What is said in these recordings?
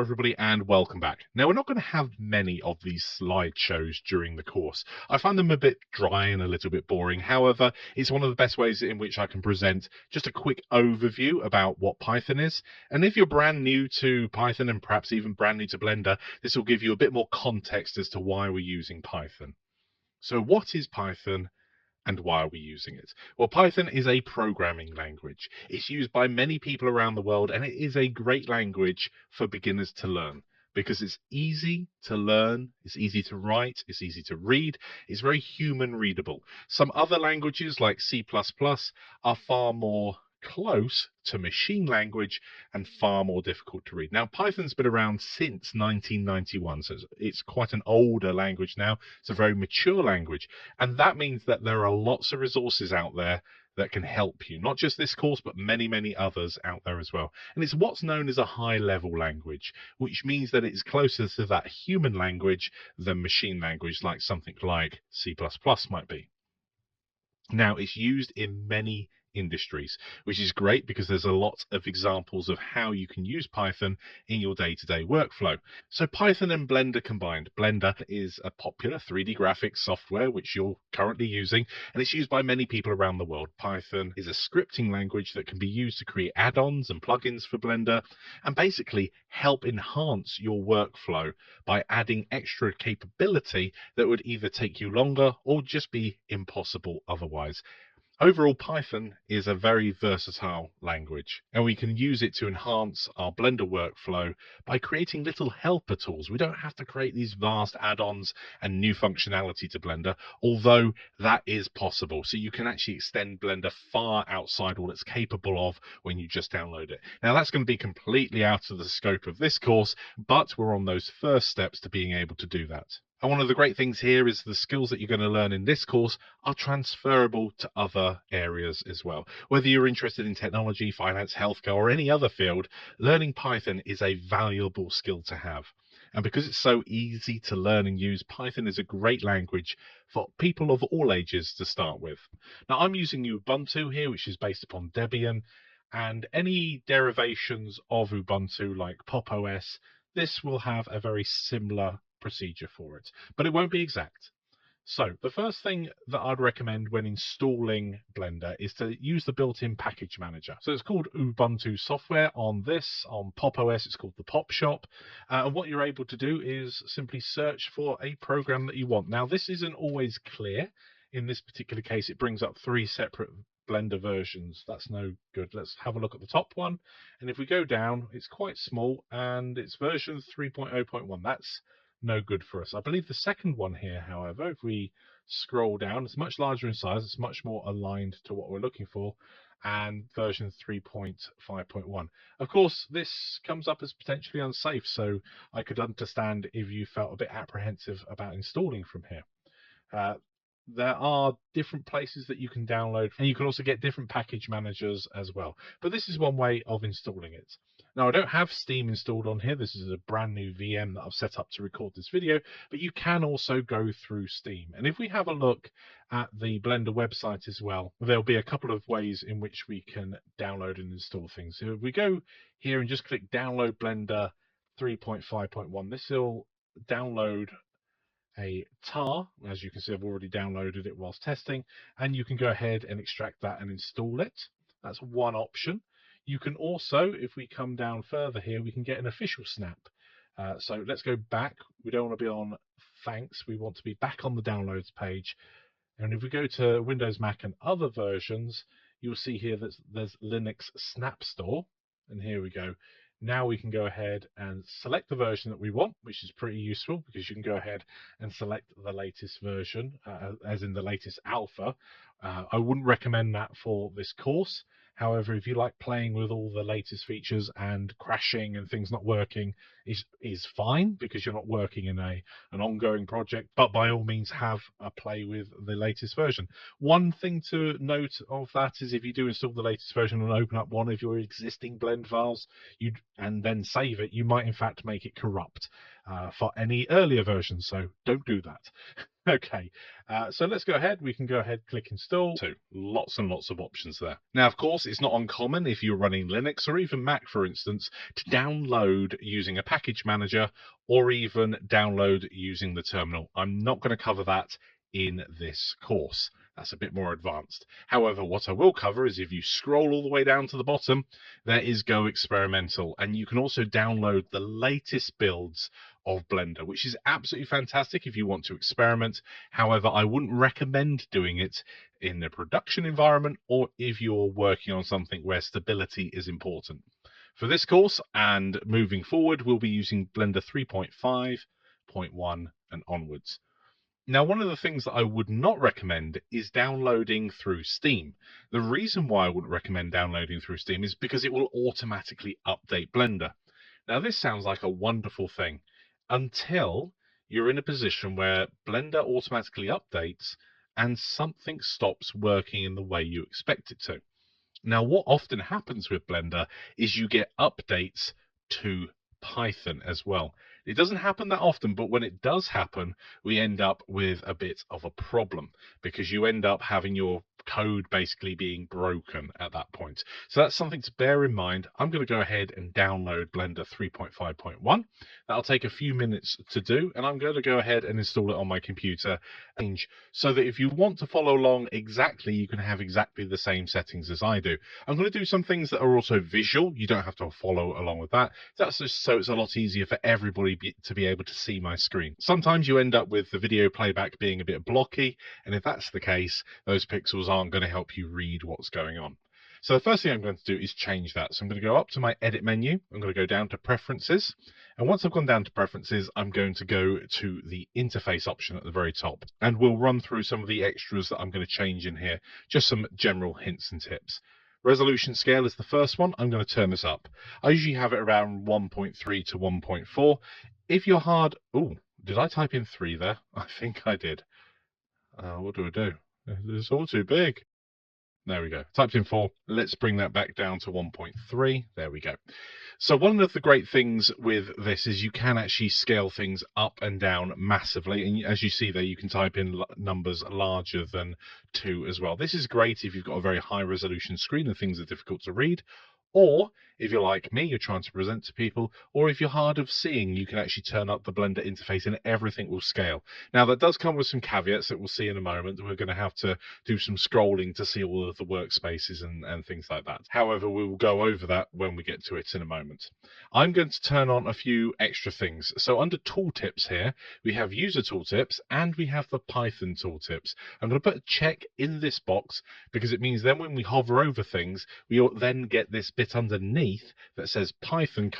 Everybody, and welcome back. Now, we're not going to have many of these slideshows during the course. I find them a bit dry and a little bit boring. However, it's one of the best ways in which I can present just a quick overview about what Python is. And if you're brand new to Python and perhaps even brand new to Blender, this will give you a bit more context as to why we're using Python. So what is Python? And why are we using it? Well, Python is a programming language. It's used by many people around the world, and it is a great language for beginners to learn because it's easy to learn, it's easy to write, it's easy to read, it's very human readable. Some other languages like C++ are far more close to machine language and far more difficult to read. Now, Python's been around since 1991, so it's quite an older language now. It's a very mature language, and that means that there are lots of resources out there that can help you, not just this course, but many, many others out there as well. And it's what's known as a high-level language, which means that it's closer to that human language than machine language, like something like C++ might be. Now, it's used in many industries, which is great because there's a lot of examples of how you can use Python in your day-to-day workflow. So Python and Blender combined. Blender is a popular 3D graphics software which you're currently using, and it's used by many people around the world. Python is a scripting language that can be used to create add-ons and plugins for Blender and basically help enhance your workflow by adding extra capability that would either take you longer or just be impossible otherwise. Overall, Python is a very versatile language, and we can use it to enhance our Blender workflow by creating little helper tools. We don't have to create these vast add-ons and new functionality to Blender, although that is possible. So you can actually extend Blender far outside what it's capable of when you just download it. Now, that's going to be completely out of the scope of this course, but we're on those first steps to being able to do that. And one of the great things here is the skills that you're going to learn in this course are transferable to other areas as well. Whether you're interested in technology, finance, healthcare, or any other field, learning Python is a valuable skill to have. And because it's so easy to learn and use, Python is a great language for people of all ages to start with. Now, I'm using Ubuntu here, which is based upon Debian, and any derivations of Ubuntu like Pop! OS, this will have a very similar procedure for it, but it won't be exact. So the first thing that I'd recommend when installing Blender is to use the built-in package manager. So it's called Ubuntu software. On Pop! OS, it's called the Pop Shop. And what you're able to do is simply search for a program that you want. Now, this isn't always clear. In this particular case, it brings up 3 separate Blender versions. That's no good. Let's have a look at the top one. And if we go down, it's quite small and it's version 3.0.1. That's no good for us. I believe the second one here, however, if we scroll down, it's much larger in size, it's much more aligned to what we're looking for, and version 3.5.1. Of course, this comes up as potentially unsafe, so I could understand if you felt a bit apprehensive about installing from here. There are different places that you can download, and you can also get different package managers as well. But this is one way of installing it. Now, I don't have Steam installed on here. This is a brand new VM that I've set up to record this video, but you can also go through Steam. And if we have a look at the Blender website as well, there'll be a couple of ways in which we can download and install things. So if we go here and just click Download Blender 3.5.1, this will download a tar. As you can see, I've already downloaded it whilst testing, and you can go ahead and extract that and install it. That's one option. You can also, if we come down further here, we can get an official snap. So let's go back. We don't want to be on thanks. We want to be back on the downloads page. And if we go to Windows, Mac, and other versions, you'll see here that there's Linux Snap Store. And here we go. Now we can go ahead and select the version that we want, which is pretty useful because you can go ahead and select the latest version, as in the latest alpha. I wouldn't recommend that for this course. However, if you like playing with all the latest features and crashing and things not working is fine because you're not working in an ongoing project, but by all means have a play with the latest version. One thing to note of that is if you do install the latest version and open up one of your existing blend files and then save it, you might in fact make it corrupt. for any earlier versions, so don't do that. Okay, so let's go ahead. We can go ahead, click install. So lots and lots of options there. Now, of course, it's not uncommon if you're running Linux or even Mac, for instance, to download using a package manager or even download using the terminal. I'm not going to cover that in this course. That's a bit more advanced. However, what I will cover is if you scroll all the way down to the bottom, there is Go Experimental, and you can also download the latest builds of Blender, which is absolutely fantastic if you want to experiment. However, I wouldn't recommend doing it in the production environment or if you're working on something where stability is important. For this course and moving forward, we'll be using Blender 3.5.1 and onwards. Now, one of the things that I would not recommend is downloading through Steam. The reason why I wouldn't recommend downloading through Steam is because it will automatically update Blender. Now, this sounds like a wonderful thing until you're in a position where Blender automatically updates and something stops working in the way you expect it to. Now, what often happens with Blender is you get updates to Python as well. It doesn't happen that often, but when it does happen, we end up with a bit of a problem because you end up having your code basically being broken at that point. So that's something to bear in mind. I'm going to go ahead and download Blender 3.5.1. That'll take a few minutes to do, and I'm going to go ahead and install it on my computer so that if you want to follow along exactly, you can have exactly the same settings as I do. I'm going to do some things that are also visual. You don't have to follow along with that. That's just so it's a lot easier for everybody to be able to see my screen. Sometimes you end up with the video playback being a bit blocky, and if that's the case, those pixels aren't going to help you read what's going on. So the first thing I'm going to do is change that. So I'm going to go up to my edit menu. I'm going to go down to preferences. And once I've gone down to preferences, I'm going to go to the interface option at the very top. And we'll run through some of the extras that I'm going to change in here. Just some general hints and tips. Resolution scale is the first one. I'm going to turn this up. I usually have it around 1.3 to 1.4. If you're hard... Oh, did I type in 3 there? I think I did. What do I do? It's all too big. There we go. Typed in 4. Let's bring that back down to 1.3. There we go. So one of the great things with this is you can actually scale things up and down massively. And as you see there, you can type in numbers larger than 2 as well. This is great if you've got a very high resolution screen and things are difficult to read. Or if you're like me, you're trying to present to people, or if you're hard of seeing, you can actually turn up the Blender interface and everything will scale. Now, that does come with some caveats that we'll see in a moment. We're going to have to do some scrolling to see all of the workspaces and things like that. However, we will go over that when we get to it in a moment. I'm going to turn on a few extra things. So under tooltips here, we have user tooltips and we have the Python tooltips. I'm going to put a check in this box because it means then when we hover over things, we then get this bit underneath that says Python :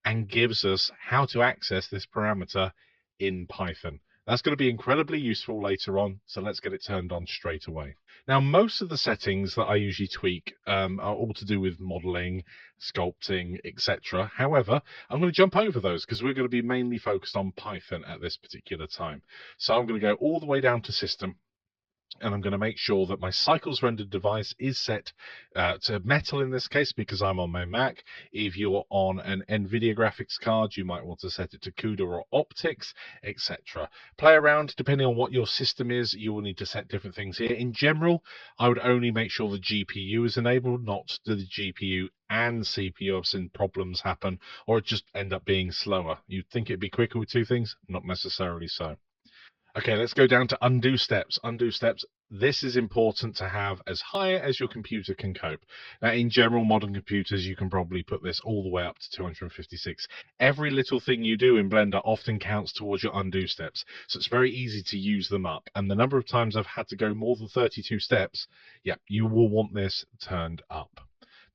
and gives us how to access this parameter in Python. That's going to be incredibly useful later on, so let's get it turned on straight away. Now, most of the settings that I usually tweak are all to do with modeling, sculpting, etc. However, I'm going to jump over those because we're going to be mainly focused on Python at this particular time. So I'm going to go all the way down to System, and I'm going to make sure that my cycles rendered device is set to metal in this case because I'm on my Mac. If you're on an NVIDIA graphics card, you might want to set it to CUDA or Optics, etc. Play around. Depending on what your system is, you will need to set different things here. In general, I would only make sure the GPU is enabled, not the GPU and CPU. I've seen problems happen, or it just end up being slower. You'd think it'd be quicker with two things, not necessarily so. Okay, let's go down to undo steps. Undo steps. This is important to have as high as your computer can cope. Now, in general, modern computers, you can probably put this all the way up to 256. Every little thing you do in Blender often counts towards your undo steps, so it's very easy to use them up. And the number of times I've had to go more than 32 steps, yeah, you will want this turned up.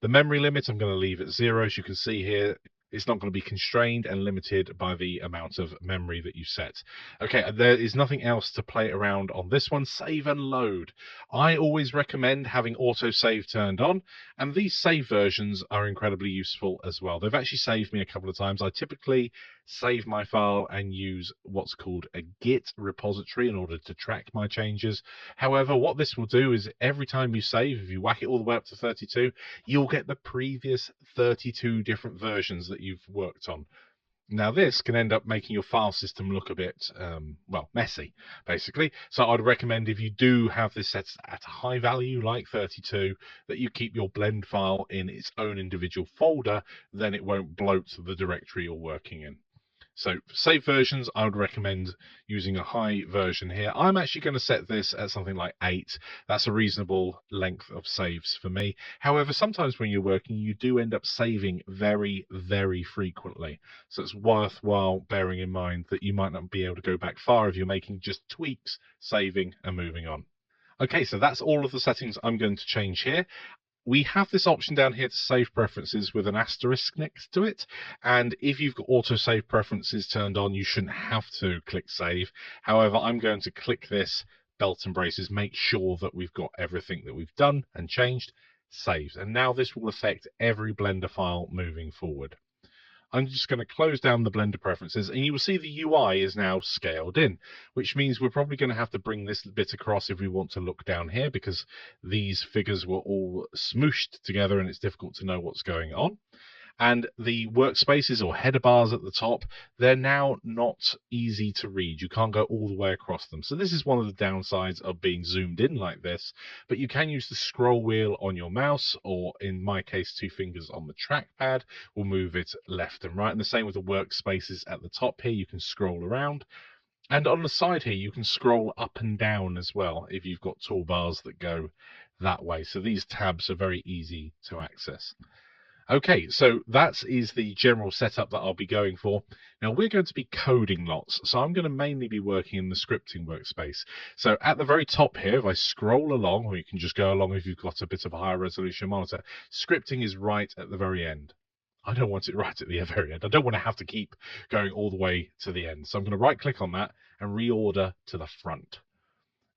The memory limit, I'm going to leave at 0. As you can see here, it's not going to be constrained and limited by the amount of memory that you set. Okay, there is nothing else to play around on this one. Save and load. I always recommend having autosave turned on, and these save versions are incredibly useful as well. They've actually saved me a couple of times. I typically save my file and use what's called a Git repository in order to track my changes. However, what this will do is every time you save, if you whack it all the way up to 32, you'll get the previous 32 different versions that you've worked on. Now this can end up making your file system look a bit, well, messy, basically. So I'd recommend if you do have this set at a high value, like 32, that you keep your blend file in its own individual folder, then it won't bloat the directory you're working in. So for save versions, I would recommend using a high version here. I'm actually going to set this at something like 8. That's a reasonable length of saves for me. However, sometimes when you're working, you do end up saving very, very frequently. So it's worthwhile bearing in mind that you might not be able to go back far if you're making just tweaks, saving, and moving on. Okay, so that's all of the settings I'm going to change here. We have this option down here to save preferences with an asterisk next to it. And if you've got auto save preferences turned on, you shouldn't have to click save. However, I'm going to click this belt and braces, make sure that we've got everything that we've done and changed saved. And now this will affect every Blender file moving forward. I'm just going to close down the Blender preferences, and you will see the UI is now scaled in, which means we're probably going to have to bring this bit across if we want to look down here, because these figures were all smooshed together and it's difficult to know what's going on. And the workspaces or header bars at the top, they're now not easy to read. You can't go all the way across them. So this is one of the downsides of being zoomed in like this, but you can use the scroll wheel on your mouse, or in my case, 2 fingers on the trackpad will move it left and right. And the same with the workspaces at the top here, you can scroll around. And on the side here, you can scroll up and down as well if you've got toolbars that go that way. So these tabs are very easy to access. Okay, so that is the general setup that I'll be going for. Now we're going to be coding lots, so I'm going to mainly be working in the scripting workspace. So at the very top here, if I scroll along, or you can just go along if you've got a bit of a higher resolution monitor, scripting is right at the very end. I don't want it right at the very end. I don't want to have to keep going all the way to the end. So I'm going to right click on that and reorder to the front.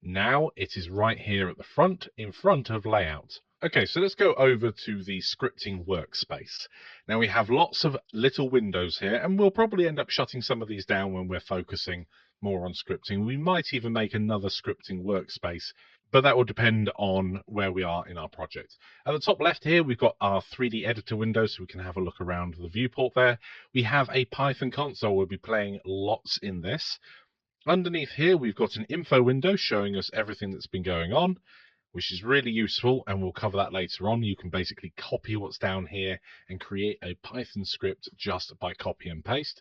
Now it is right here at the front, in front of layout. Okay, so let's go over to the scripting workspace. Now we have lots of little windows here, and we'll probably end up shutting some of these down when we're focusing more on scripting. We might even make another scripting workspace, but that will depend on where we are in our project. At the top left here, we've got our 3D editor window, so we can have a look around the viewport there. We have a Python console. We'll be playing lots in this. Underneath here, we've got an info window showing us everything that's been going on, which is really useful, and we'll cover that later on. You can basically copy what's down here and create a Python script just by copy and paste.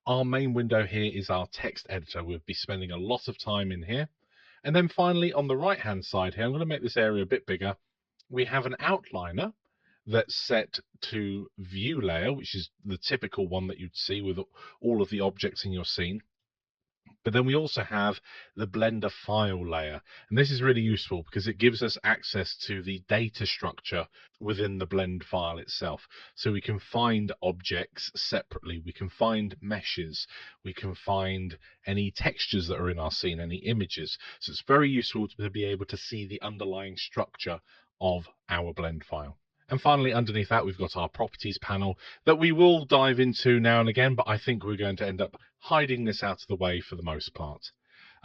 Our main window here is our text editor. We'll be spending a lot of time in here. And then finally, on the right-hand side here, I'm going to make this area a bit bigger. We have an outliner that's set to view layer, which is the typical one that you'd see with all of the objects in your scene. But then we also have the Blender file layer. And this is really useful because it gives us access to the data structure within the blend file itself. So we can find objects separately. We can find meshes. We can find any textures that are in our scene, any images. So it's very useful to be able to see the underlying structure of our blend file. And finally, underneath that, we've got our properties panel that we will dive into now and again, but I think we're going to end up hiding this out of the way for the most part.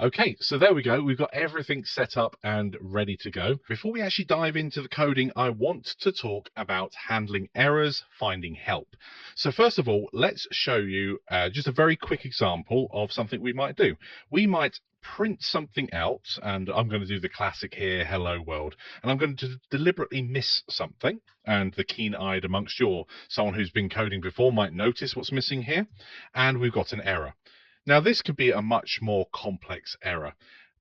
Okay, so there we go. We've got everything set up and ready to go. Before we actually dive into the coding, I want to talk about handling errors, finding help. So first of all, let's show you just a very quick example of something we might do. We might print something out, and I'm going to do the classic here, hello world, and I'm going to deliberately miss something, and the keen-eyed amongst you, someone who's been coding before, might notice what's missing here, and we've got an error. Now this could be a much more complex error,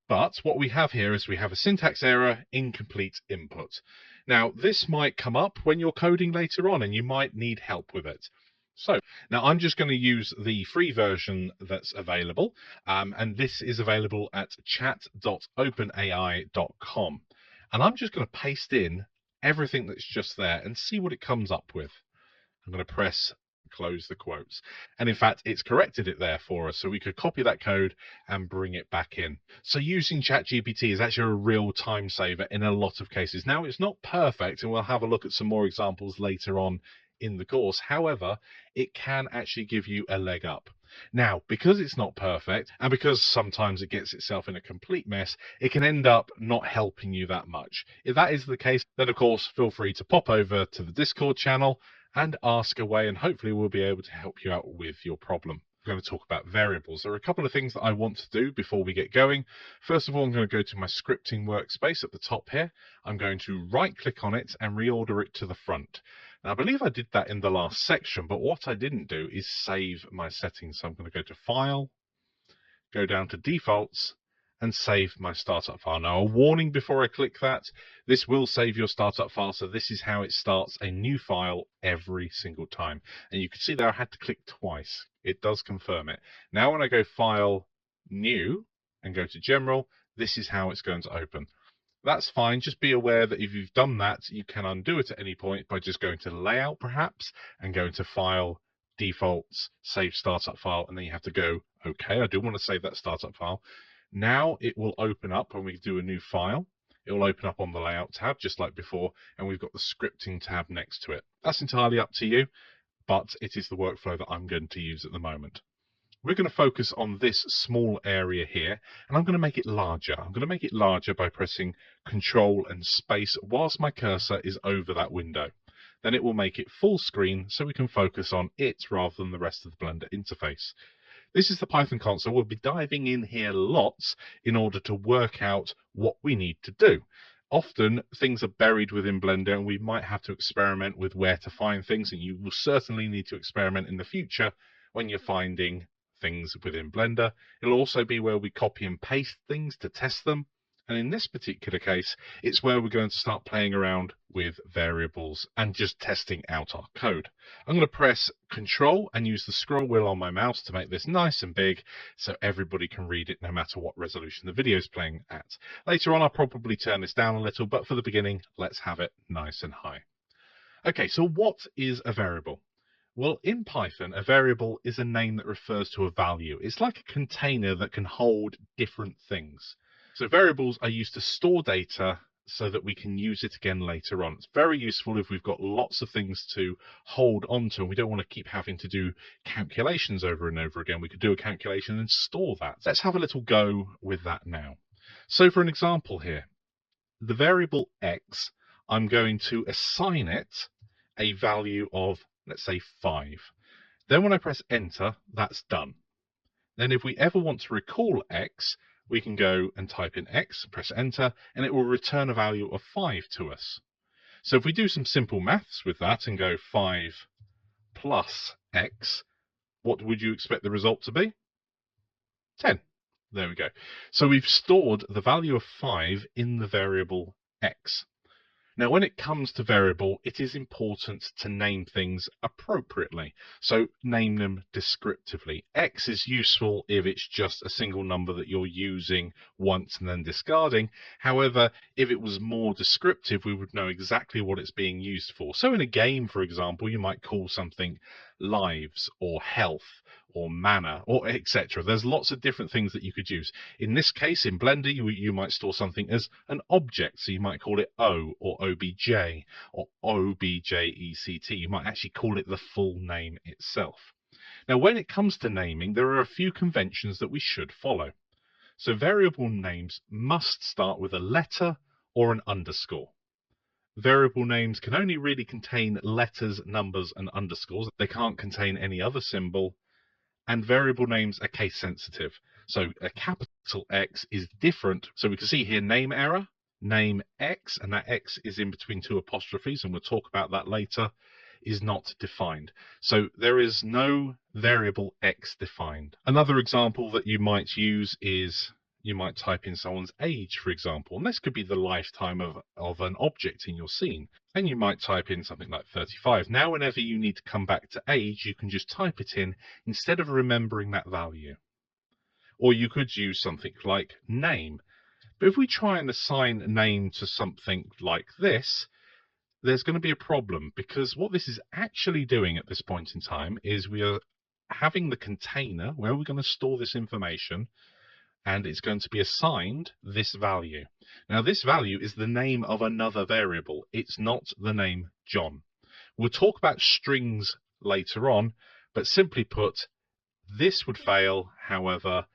but what we have here is we have a syntax error, incomplete input. Now this might come up when you're coding later on and you might need help with it. So now I'm just going to use the free version that's available, and this is available at chat.openai.com. And I'm just going to paste in everything that's just there and see what it comes up with. I'm going to press close the quotes. And in fact, it's corrected it there for us. So we could copy that code and bring it back in. So using ChatGPT is actually a real time saver in a lot of cases. Now, it's not perfect, and we'll have a look at some more examples later on in the course. However, it can actually give you a leg up. Now, because it's not perfect, and because sometimes it gets itself in a complete mess, it can end up not helping you that much. If that is the case, then of course, feel free to pop over to the Discord channel and ask away, and hopefully we'll be able to help you out with your problem. We're going to talk about variables. There are a couple of things that I want to do before we get going. First of all, I'm going to go to my scripting workspace at the top here. I'm going to right click on it and reorder it to the front. Now, I believe I did that in the last section, but what I didn't do is save my settings. So I'm going to go to File, go down to Defaults, and save my startup file. Now, a warning before I click that, this will save your startup file, so this is how it starts a new file every single time. And you can see there I had to click twice. It does confirm it. Now when I go File, New, and go to General, this is how it's going to open. That's fine. Just be aware that if you've done that, you can undo it at any point by just going to Layout perhaps, and going to File, Defaults, Save Startup File, and then you have to go, okay, I do want to save that startup file. Now it will open up when we do a new file. It will open up on the Layout tab, just like before, and we've got the Scripting tab next to it. That's entirely up to you, but it is the workflow that I'm going to use at the moment. We're going to focus on this small area here, and I'm going to make it larger. I'm going to make it larger by pressing Control and Space whilst my cursor is over that window. Then it will make it full screen so we can focus on it rather than the rest of the Blender interface. This is the Python console. We'll be diving in here lots in order to work out what we need to do. Often things are buried within Blender and we might have to experiment with where to find things, and you will certainly need to experiment in the future when you're finding things within Blender. It'll also be where we copy and paste things to test them. And in this particular case, it's where we're going to start playing around with variables and just testing out our code. I'm going to press Control and use the scroll wheel on my mouse to make this nice and big so everybody can read it no matter what resolution the video is playing at. Later on, I'll probably turn this down a little, but for the beginning, let's have it nice and high. Okay, so what is a variable? Well, in Python, a variable is a name that refers to a value. It's like a container that can hold different things. So variables are used to store data so that we can use it again later on. It's very useful if we've got lots of things to hold onto and we don't want to keep having to do calculations over and over again. We could do a calculation and store that. Let's have a little go with that now. So for an example here, the variable x, I'm going to assign it a value of, let's say, 5. Then when I press enter, that's done. Then if we ever want to recall x, we can go and type in x, press enter, and it will return a value of 5 to us. So if we do some simple maths with that and go 5 plus x, what would you expect the result to be? 10. There we go. So we've stored the value of 5 in the variable x. Now, when it comes to variable, it is important to name things appropriately. So name them descriptively. X is useful if it's just a single number that you're using once and then discarding. However, if it was more descriptive, we would know exactly what it's being used for. So in a game, for example, you might call something lives or health or mana or etc. There's lots of different things that you could use. In this case, in Blender, you might store something as an object. So you might call it O or OBJ or OBJECT. You might actually call it the full name itself. Now, when it comes to naming, there are a few conventions that we should follow. So variable names must start with a letter or an underscore. Variable names can only really contain letters, numbers, and underscores. They can't contain any other symbol. And variable names are case sensitive. So a capital X is different. So we can see here name error, name X, and that X is in between two apostrophes, and we'll talk about that later, is not defined. So there is no variable X defined. Another example that you might use is you might type in someone's age, for example, and this could be the lifetime of an object in your scene. And you might type in something like 35. Now, whenever you need to come back to age, you can just type it in instead of remembering that value. Or you could use something like name. But if we try and assign a name to something like this, there's going to be a problem, because what this is actually doing at this point in time is we are having the container where we're going to store this information, and it's going to be assigned this value. Now, this value is the name of another variable. It's not the name John. We'll talk about strings later on, but simply put, this would fail. However,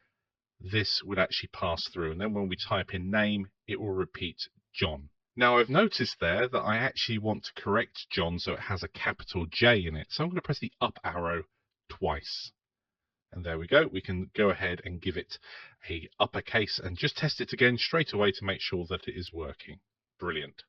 this would actually pass through. And then when we type in name, it will repeat John. Now I've noticed there that I actually want to correct John so it has a capital J in it. So I'm going to press the up arrow twice. And there we go. We can go ahead and give it a uppercase and just test it again straight away to make sure that it is working. Brilliant.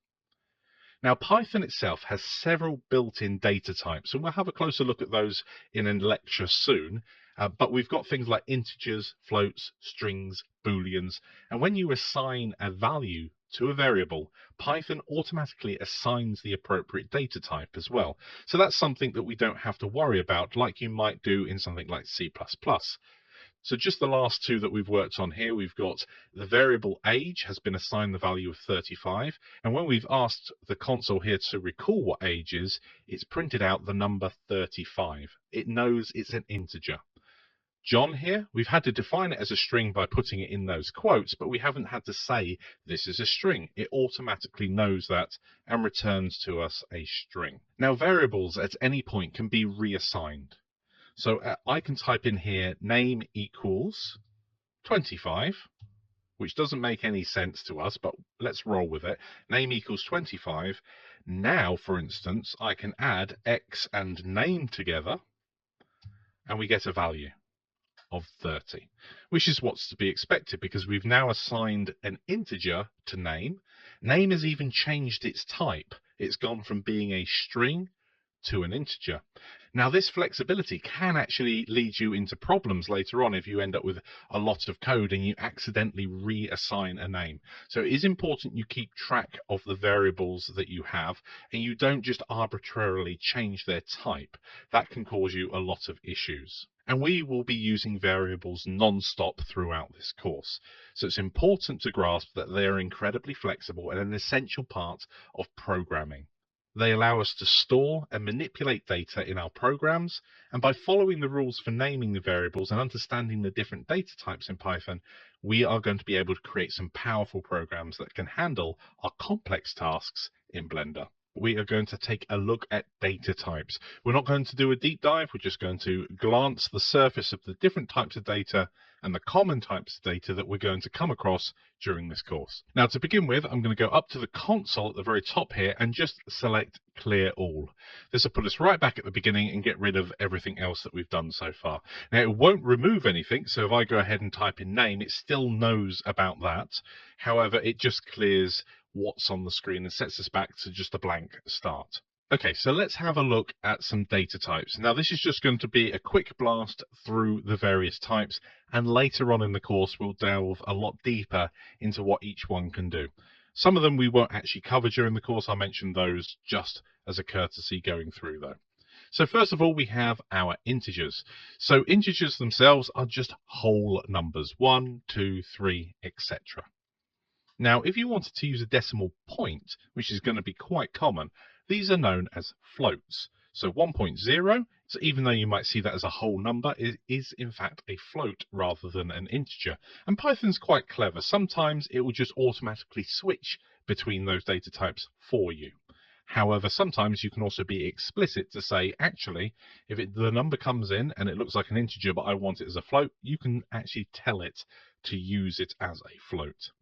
Now Python itself has several built-in data types, and we'll have a closer look at those in a lecture soon. But we've got things like integers, floats, strings, booleans, and when you assign a value to a variable, Python automatically assigns the appropriate data type as well. So that's something that we don't have to worry about like you might do in something like C++. So just the last two that we've worked on here, we've got the variable age has been assigned the value of 35. And when we've asked the console here to recall what age is, it's printed out the number 35. It knows it's an integer. John here, we've had to define it as a string by putting it in those quotes, but we haven't had to say this is a string. It automatically knows that and returns to us a string. Now variables at any point can be reassigned. So I can type in here name equals 25, which doesn't make any sense to us, but let's roll with it. Name equals 25. Now, for instance, I can add x and name together, and we get a value of 30, which is what's to be expected because we've now assigned an integer to name. Name has even changed its type. It's gone from being a string to an integer. Now this flexibility can actually lead you into problems later on if you end up with a lot of code and you accidentally reassign a name. So it is important you keep track of the variables that you have and you don't just arbitrarily change their type. That can cause you a lot of issues. And we will be using variables non-stop throughout this course. So it's important to grasp that they are incredibly flexible and an essential part of programming. They allow us to store and manipulate data in our programs, and by following the rules for naming the variables and understanding the different data types in Python, we are going to be able to create some powerful programs that can handle our complex tasks in Blender. We are going to take a look at data types. We're not going to do a deep dive, we're just going to glance the surface of the different types of data and the common types of data that we're going to come across during this course. Now to begin with, I'm going to go up to the console at the very top here and just select clear all. This will put us right back at the beginning and get rid of everything else that we've done so far. Now it won't remove anything, so if I go ahead and type in name, it still knows about that. However, it just clears what's on the screen and sets us back to just a blank start. Okay, so let's have a look at some data types. Now this is just going to be a quick blast through the various types, and later on in the course we'll delve a lot deeper into what each one can do. Some of them we won't actually cover during the course. I'll mention those just as a courtesy going through though. So first of all, we have our integers. So integers themselves are just whole numbers, 1, 2, 3, etc. Now, if you wanted to use a decimal point, which is going to be quite common, these are known as floats. So 1.0, so even though you might see that as a whole number, it is in fact a float rather than an integer. And Python's quite clever. Sometimes it will just automatically switch between those data types for you. However, sometimes you can also be explicit to say, actually, if the number comes in and it looks like an integer, but I want it as a float, you can actually tell it to use it as a float.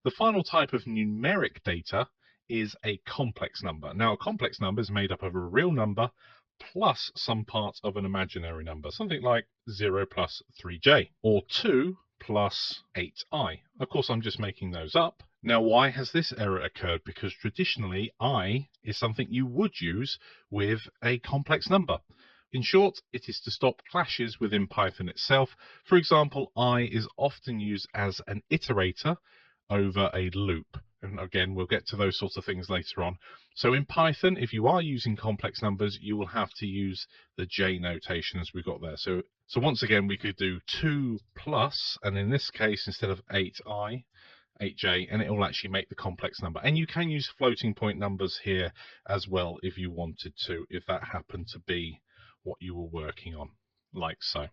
The final type of numeric data is a complex number. Now, a complex number is made up of a real number plus some part of an imaginary number, something like 0 plus 3j, or 2 plus 8i. Of course, I'm just making those up. Now, why has this error occurred? Because traditionally, I is something you would use with a complex number. In short, it is to stop clashes within Python itself. For example, I is often used as an iterator over a loop. And again, we'll get to those sorts of things later on. So in Python, if you are using complex numbers, you will have to use the J notation as we've got there. So once again, we could do 2 plus, and in this case, instead of 8i, 8j, and it will actually make the complex number. And you can use floating point numbers here as well if you wanted to, if that happened to be what you were working on, like so.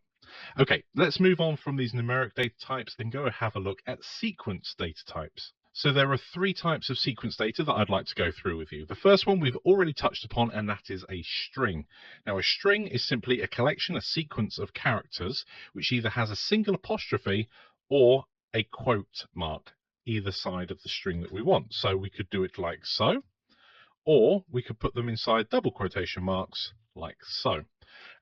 Okay, let's move on from these numeric data types and go have a look at sequence data types. So there are 3 types of sequence data that I'd like to go through with you. The first one we've already touched upon, and that is a string. Now a string is simply a collection, a sequence of characters, which either has a single apostrophe or a quote mark. either side of the string that we want. So we could do it like so, or we could put them inside double quotation marks like so.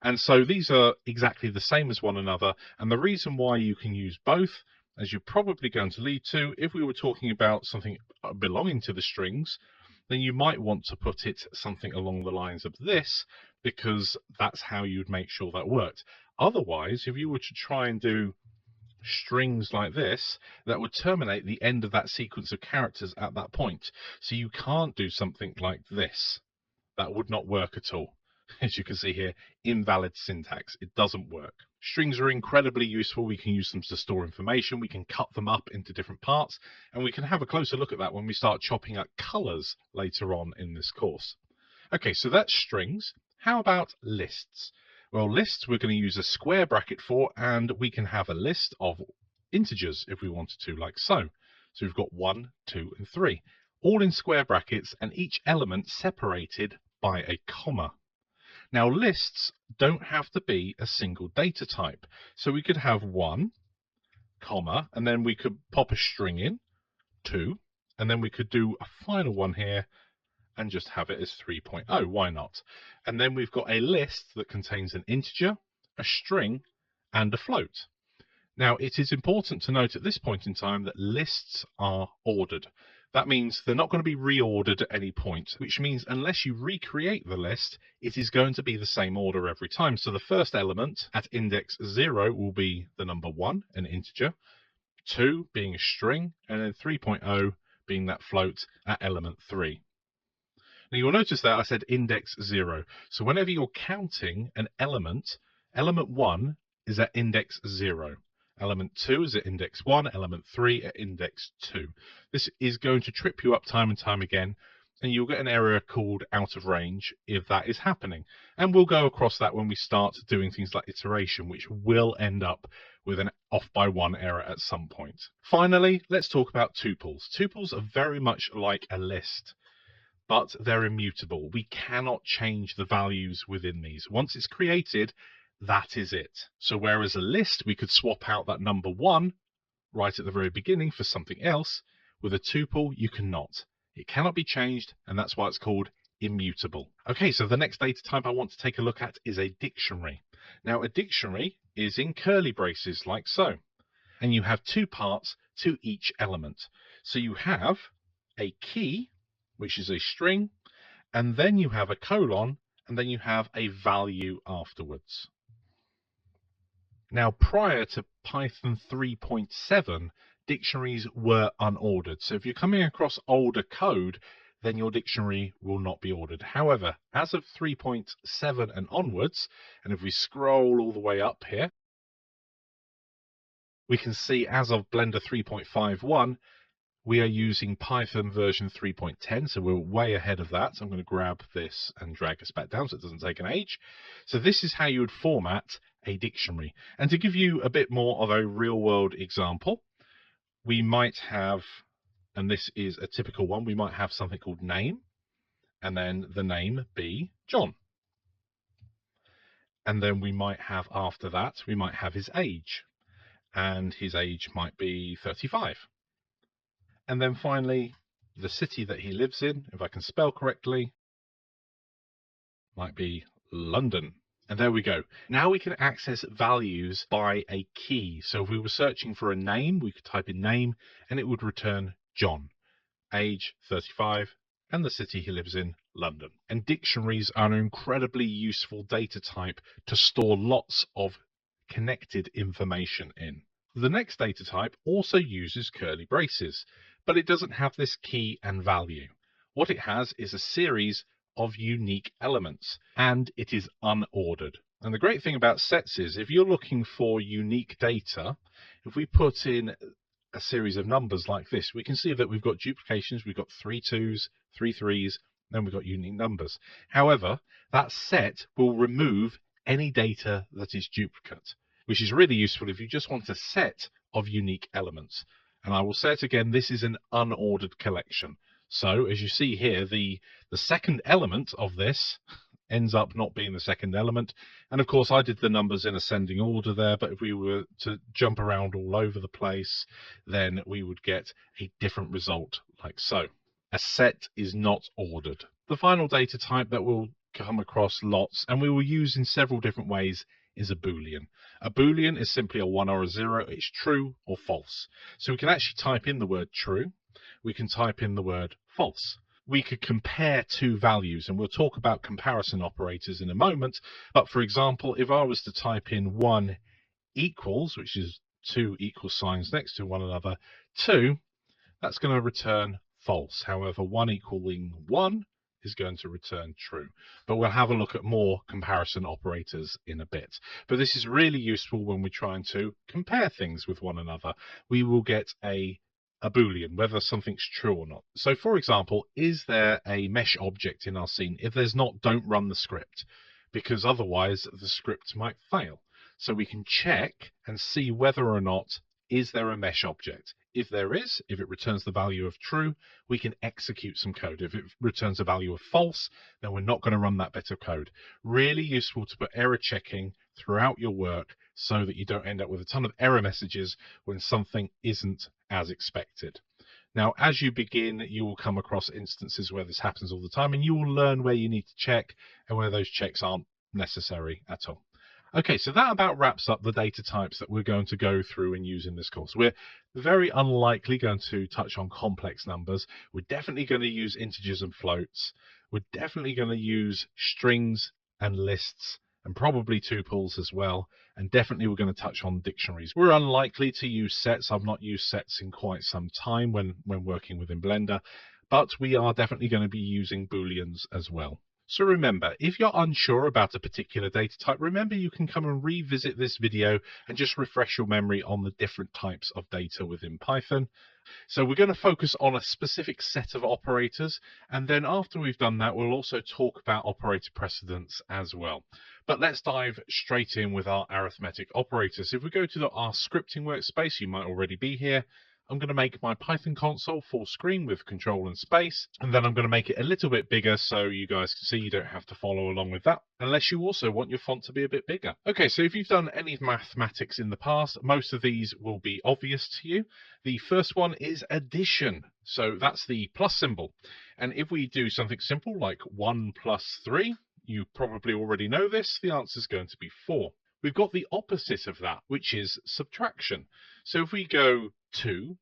And so these are exactly the same as one another. And the reason why you can use both, as you're probably going to lead to, if we were talking about something belonging to the strings, then you might want to put it something along the lines of this, because that's how you'd make sure that worked. Otherwise, if you were to try and do strings like this, that would terminate the end of that sequence of characters at that point. So you can't do something like this. That would not work at all. As you can see here, invalid syntax. It doesn't work. Strings are incredibly useful. We can use them to store information. We can cut them up into different parts, and we can have a closer look at that when we start chopping up colors later on in this course. Okay, so that's strings. How about lists? Well, lists we're going to use a square bracket for, and we can have a list of integers if we wanted to, like so. So we've got 1, 2, and 3, all in square brackets, and each element separated by a comma. Now, lists don't have to be a single data type. So we could have 1, comma, and then we could pop a string in, 2, and then we could do a final one here and just have it as 3.0. Why not? And then we've got a list that contains an integer, a string, and a float. Now, it is important to note at this point in time that lists are ordered. That means they're not going to be reordered at any point, which means unless you recreate the list, it is going to be the same order every time. So the first element at index 0 will be the number 1, an integer, 2 being a string, and then 3.0 being that float at element 3. Now you'll notice that I said index 0. So whenever you're counting an element, element 1 is at index 0. Element 2 is at index 1, element 3 at index 2. This is going to trip you up time and time again, and you'll get an error called out of range if that is happening. And we'll go across that when we start doing things like iteration, which will end up with an off by 1 error at some point. Finally, let's talk about tuples. Tuples are very much like a list, but they're immutable. We cannot change the values within these. Once it's created, that is it. So whereas a list, we could swap out that number 1 right at the very beginning for something else, with a tuple, you cannot. It cannot be changed, and that's why it's called immutable. Okay, so the next data type I want to take a look at is a dictionary. Now, a dictionary is in curly braces like so, and you have 2 parts to each element. So you have a key, which is a string, and then you have a colon, and then you have a value afterwards. Now, prior to Python 3.7, dictionaries were unordered. So if you're coming across older code, then your dictionary will not be ordered. However, as of 3.7 and onwards, and if we scroll all the way up here, we can see as of Blender 3.51, we are using Python version 3.10, so we're way ahead of that. So I'm going to grab this and drag us back down so it doesn't take an age. So this is how you would format a dictionary. And to give you a bit more of a real-world example, we might have, and this is a typical one, we might have something called name, and then the name be John. And then we might have after that, we might have his age, and his age might be 35. And then finally, the city that he lives in, if I can spell correctly, might be London. And there we go. Now we can access values by a key. So if we were searching for a name, we could type in name, and it would return John, age 35, and the city he lives in, London. And dictionaries are an incredibly useful data type to store lots of connected information in. The next data type also uses curly braces, but it doesn't have this key and value. What it has is a series of unique elements, and it is unordered. And the great thing about sets is if you're looking for unique data, if we put in a series of numbers like this, we can see that we've got duplications, we've got 3 2s, 3 3s, then we've got unique numbers. However, that set will remove any data that is duplicate, which is really useful if you just want a set of unique elements. And I will say it again, this is an unordered collection. So as you see here, the second element of this ends up not being the second element. And of course, I did the numbers in ascending order there, but if we were to jump around all over the place, then we would get a different result like so. A set is not ordered. The final data type that we'll come across lots, and we will use in several different ways, is a Boolean. A Boolean is simply a 1 or a 0. It's true or false. So we can actually type in the word true. We can type in the word false. We could compare two values, and we'll talk about comparison operators in a moment. But for example, if I was to type in 1 equals, which is two equal signs next to one another, 2, that's going to return false. However, 1 equaling 1 is going to return true. But we'll have a look at more comparison operators in a bit. But this is really useful when we're trying to compare things with one another. We will get a Boolean, whether something's true or not. So for example, is there a mesh object in our scene? If there's not, don't run the script, because otherwise the script might fail. So we can check and see whether or not is there a mesh object. If there is, if it returns the value of true, we can execute some code. If it returns a value of false, then we're not going to run that bit of code. Really useful to put error checking throughout your work so that you don't end up with a ton of error messages when something isn't as expected. Now, as you begin, you will come across instances where this happens all the time, and you will learn where you need to check and where those checks aren't necessary at all. Okay, so that about wraps up the data types that we're going to go through and use in this course. We're very unlikely going to touch on complex numbers. We're definitely going to use integers and floats. We're definitely going to use strings and lists, and probably tuples as well. And definitely we're going to touch on dictionaries. We're unlikely to use sets. I've not used sets in quite some time when working within Blender, but we are definitely going to be using Booleans as well. So remember, if you're unsure about a particular data type, remember you can come and revisit this video and just refresh your memory on the different types of data within Python. So we're going to focus on a specific set of operators, and then after we've done that, we'll also talk about operator precedence as well. But let's dive straight in with our arithmetic operators. If we go to our scripting workspace, you might already be here. I'm going to make my Python console full screen with control and space, and then I'm going to make it a little bit bigger so you guys can see. You don't have to follow along with that, unless you also want your font to be a bit bigger. Okay, so if you've done any mathematics in the past, most of these will be obvious to you. The first one is addition. So that's the plus symbol. And if we do something simple like 1 plus 3, you probably already know this, the answer is going to be 4. We've got the opposite of that, which is subtraction. So if we go 2,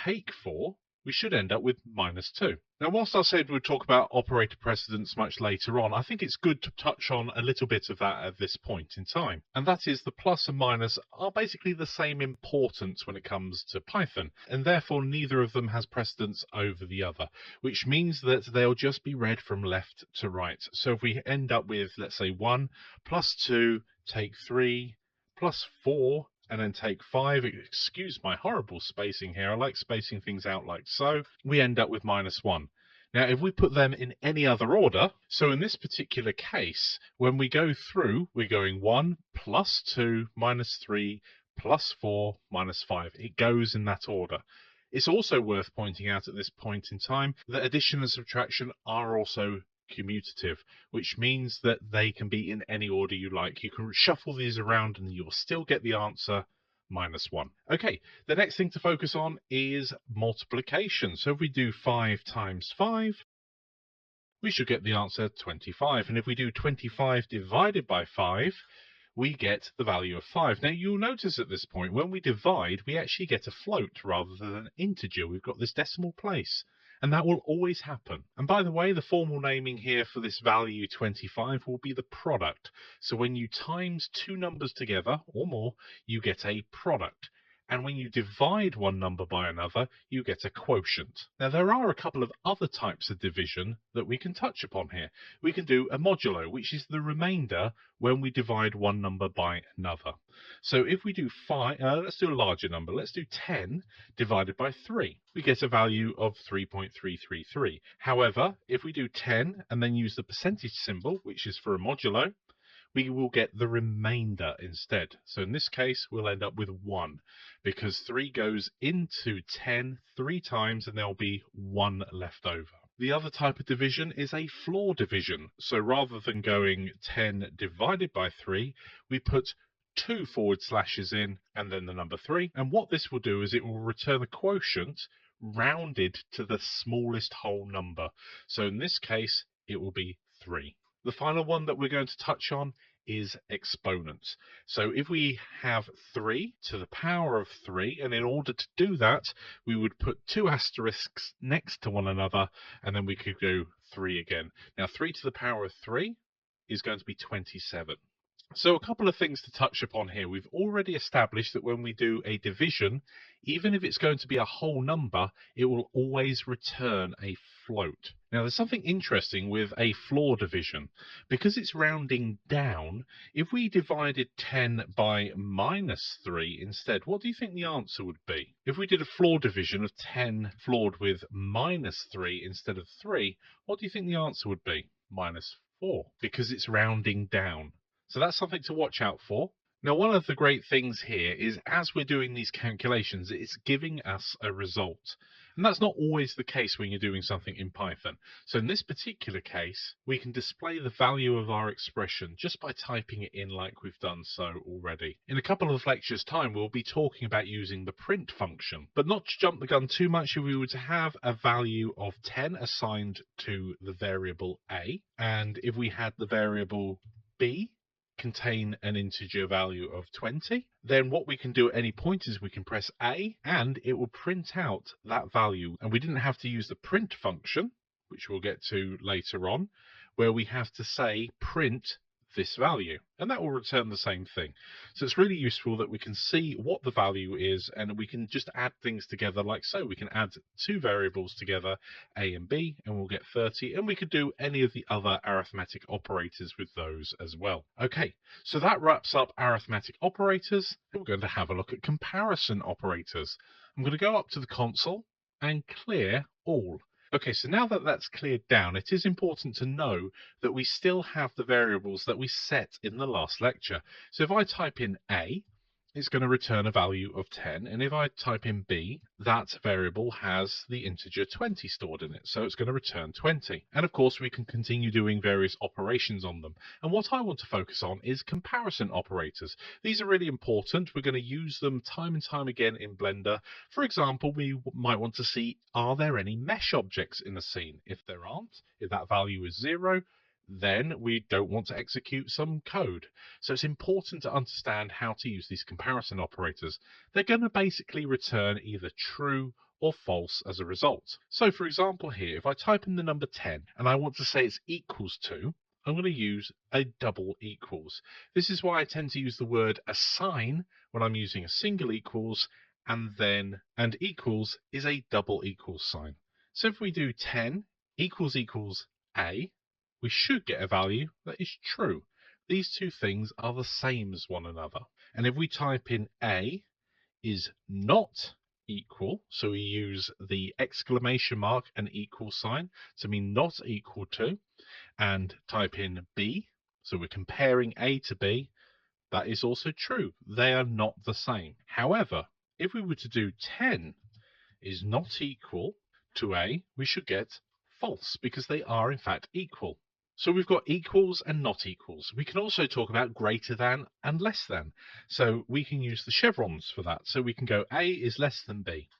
take 4, we should end up with minus 2. Now, whilst I said we'd talk about operator precedence much later on, I think it's good to touch on a little bit of that at this point in time. And that is the plus and minus are basically the same importance when it comes to Python, and therefore neither of them has precedence over the other, which means that they'll just be read from left to right. So if we end up with, let's say, 1 plus 2, take 3, plus 4, and then take 5, excuse my horrible spacing here, I like spacing things out like so, we end up with minus 1. Now, if we put them in any other order, so in this particular case, when we go through, we're going 1 plus 2 minus 3 plus 4 minus 5. It goes in that order. It's also worth pointing out at this point in time that addition and subtraction are also commutative, which means that they can be in any order you like. You can shuffle these around and you'll still get the answer minus 1. Okay, the next thing to focus on is multiplication. So if we do 5 times 5, we should get the answer 25. And if we do 25 divided by 5, we get the value of 5. Now, you'll notice at this point, when we divide, we actually get a float rather than an integer. We've got this decimal place. And that will always happen. And by the way, the formal naming here for this value 25 will be the product. So when you times two numbers together or more, you get a product. And when you divide one number by another, you get a quotient. Now, there are a couple of other types of division that we can touch upon here. We can do a modulo, which is the remainder when we divide one number by another. So if we do 5, let's do a larger number. Let's do 10 divided by 3. We get a value of 3.333. However, if we do 10 and then use the percentage symbol, which is for a modulo, we will get the remainder instead. So in this case, we'll end up with 1, because 3 goes into 10 3 times and there'll be 1 left over. The other type of division is a floor division. So rather than going 10 divided by 3, we put 2 forward slashes in and then the number 3. And what this will do is it will return a quotient rounded to the smallest whole number. So in this case, it will be 3. The final one that we're going to touch on is exponents. So if we have 3 to the power of 3, and in order to do that, we would put 2 asterisks next to one another, and then we could go 3 again. Now 3 to the power of 3 is going to be 27. So a couple of things to touch upon here. We've already established that when we do a division, even if it's going to be a whole number, it will always return a float. Now there's something interesting with a floor division. Because it's rounding down, if we divided 10 by -3 instead, what do you think the answer would be? If we did a floor division of 10 floored with -3 instead of 3, what do you think the answer would be? -4, because it's rounding down. So that's something to watch out for. Now, one of the great things here is as we're doing these calculations, it's giving us a result. And that's not always the case when you're doing something in Python. So in this particular case, we can display the value of our expression just by typing it in like we've done so already. In a couple of lectures' time, we'll be talking about using the print function. But not to jump the gun too much, if we were to have a value of 10 assigned to the variable a, and if we had the variable b contain an integer value of 20, then what we can do at any point is we can press A and it will print out that value. And we didn't have to use the print function, which we'll get to later on, where we have to say print this value, and that will return the same thing. So it's really useful that we can see what the value is and we can just add things together like so. We can add 2 variables together, a and b, and we'll get 30, and we could do any of the other arithmetic operators with those as well. Okay, so that wraps up arithmetic operators. We're going to have a look at comparison operators. I'm going to go up to the console and clear all. Okay, so now that that's cleared down, it is important to know that we still have the variables that we set in the last lecture. So if I type in A, it's going to return a value of 10, and if I type in B, that variable has the integer 20 stored in it, so it's going to return 20. And of course, we can continue doing various operations on them. And what I want to focus on is comparison operators. These are really important. We're going to use them time and time again in Blender. For example, we might want to see, are there any mesh objects in a scene? If there aren't, if that value is 0, then we don't want to execute some code. So it's important to understand how to use these comparison operators. They're going to basically return either true or false as a result. So for example here, if I type in the number 10 and I want to say it's equals to, I'm going to use a double equals. This is why I tend to use the word assign when I'm using a single equals, and equals is a double equals sign. So if we do 10 equals a, we should get a value that is true. These two things are the same as one another. And if we type in a is not equal, so we use the exclamation mark and equal sign to mean not equal to, and type in b, so we're comparing a to b, that is also true. They are not the same. However, if we were to do 10 is not equal to a, we should get false, because they are in fact equal. So we've got equals and not equals. We can also talk about greater than and less than. So we can use the chevrons for that. So we can go A is less than B.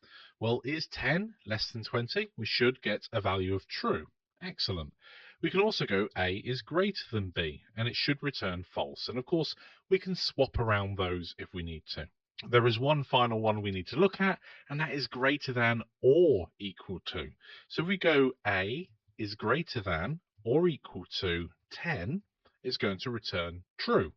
Well, is 10 less than 20? We should get a value of true. Excellent. We can also go A is greater than B, and it should return false. And of course, we can swap around those if we need to. There is one final one we need to look at, and that is greater than or equal to. So if we go A is greater than or equal to 10, it's going to return true.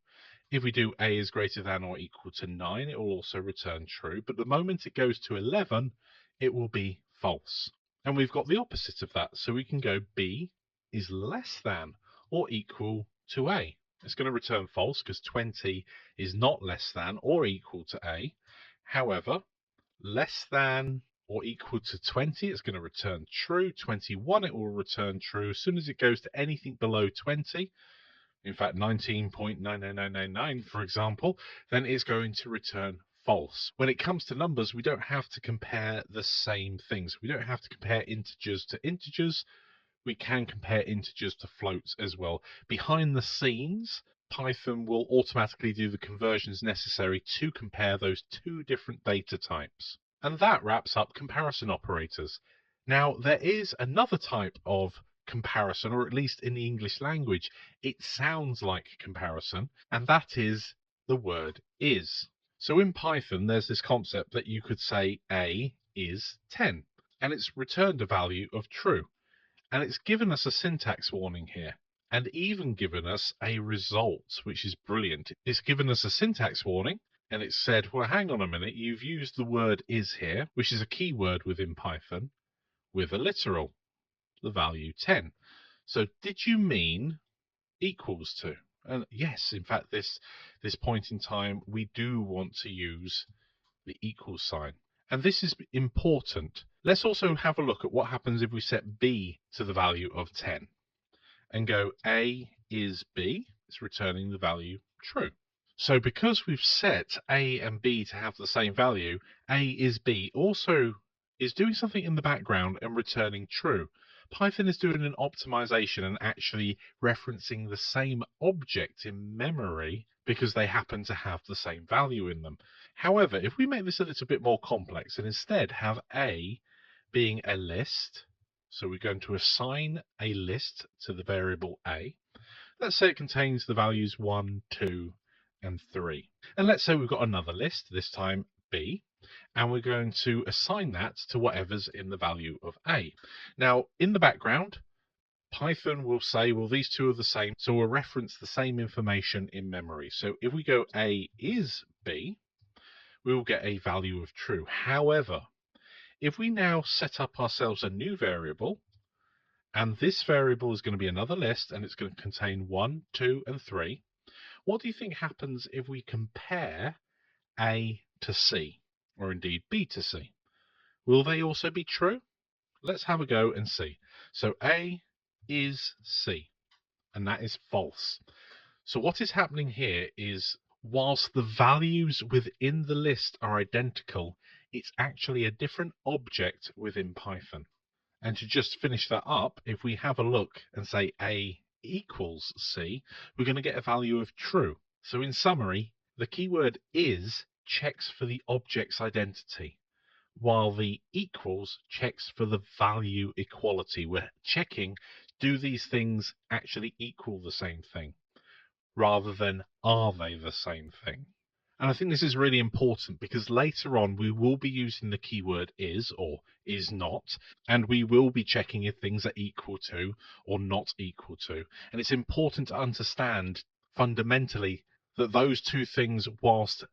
If we do a is greater than or equal to 9, it will also return true. But the moment it goes to 11, it will be false. And we've got the opposite of that. So we can go b is less than or equal to a. It's going to return false because 20 is not less than or equal to a. However, less than or equal to 20, it's going to return true. 21, it will return true. As soon as it goes to anything below 20, in fact 19.99999 for example, then it's going to return false. When it comes to numbers, we don't have to compare the same things. We don't have to compare integers to integers. we can compare integers to floats as well. Behind the scenes, Python will automatically do the conversions necessary to compare those two different data types. And that wraps up comparison operators. Now, there is another type of comparison, or at least in the English language, it sounds like comparison, and that is the word is. So in Python, there's this concept that you could say A is 10, and it's returned a value of true. And it's given us a syntax warning here, and even given us a result, which is brilliant. It's given us a syntax warning, and it said, well, hang on a minute, you've used the word is here, which is a keyword within Python, with a literal, the value 10. So did you mean equals to? And yes, in fact, this point in time, we do want to use the equal sign. And this is important. Let's also have a look at what happens if we set b to the value of 10 and go A is B. It's returning the value true. So because we've set A and B to have the same value, A is B also is doing something in the background and returning true. Python is doing an optimization and actually referencing the same object in memory because they happen to have the same value in them. However, if we make this a little bit more complex and instead have A being a list, so we're going to assign a list to the variable A. Let's say it contains the values 1, 2, and 3. And let's say we've got another list, this time B, and we're going to assign that to whatever's in the value of A. Now, in the background, Python will say, well, these two are the same, so we'll reference the same information in memory. So if we go A is B, we will get a value of true. However, if we now set up ourselves a new variable, and this variable is going to be another list, and it's going to contain 1, 2, and 3, what do you think happens if we compare A to C, or indeed B to C? Will they also be true? Let's have a go and see. So A is C, and that is false. So what is happening here is, whilst the values within the list are identical, it's actually a different object within Python. And to just finish that up, if we have a look and say A equals C, we're going to get a value of true. So in summary, the keyword is checks for the object's identity, while the equals checks for the value equality. We're checking, do these things actually equal the same thing, rather than are they the same thing? And I think this is really important because later on we will be using the keyword is or is not, and we will be checking if things are equal to or not equal to. And it's important to understand fundamentally that those two things, whilst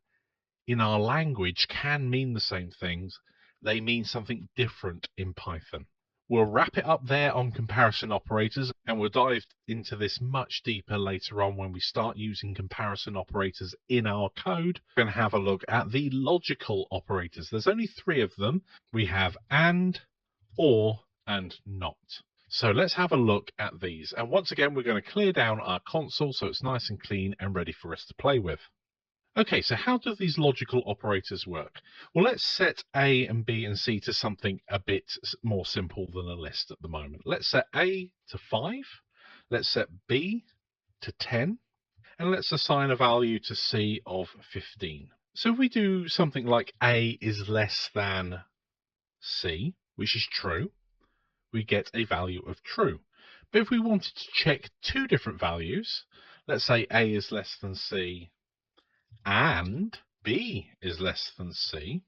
in our language can mean the same things, they mean something different in Python. We'll wrap it up there on comparison operators, and we'll dive into this much deeper later on when we start using comparison operators in our code. We're going to have a look at the logical operators. There's only 3 of them. We have and, or, and not. So let's have a look at these. And once again, we're going to clear down our console so it's nice and clean and ready for us to play with. Okay, so how do these logical operators work? Well, let's set A and B and C to something a bit more simple than a list at the moment. Let's set A to 5, let's set B to 10, and let's assign a value to C of 15. So if we do something like A is less than C, which is true, we get a value of true. But if we wanted to check 2 different values, let's say A is less than C and B is less than C.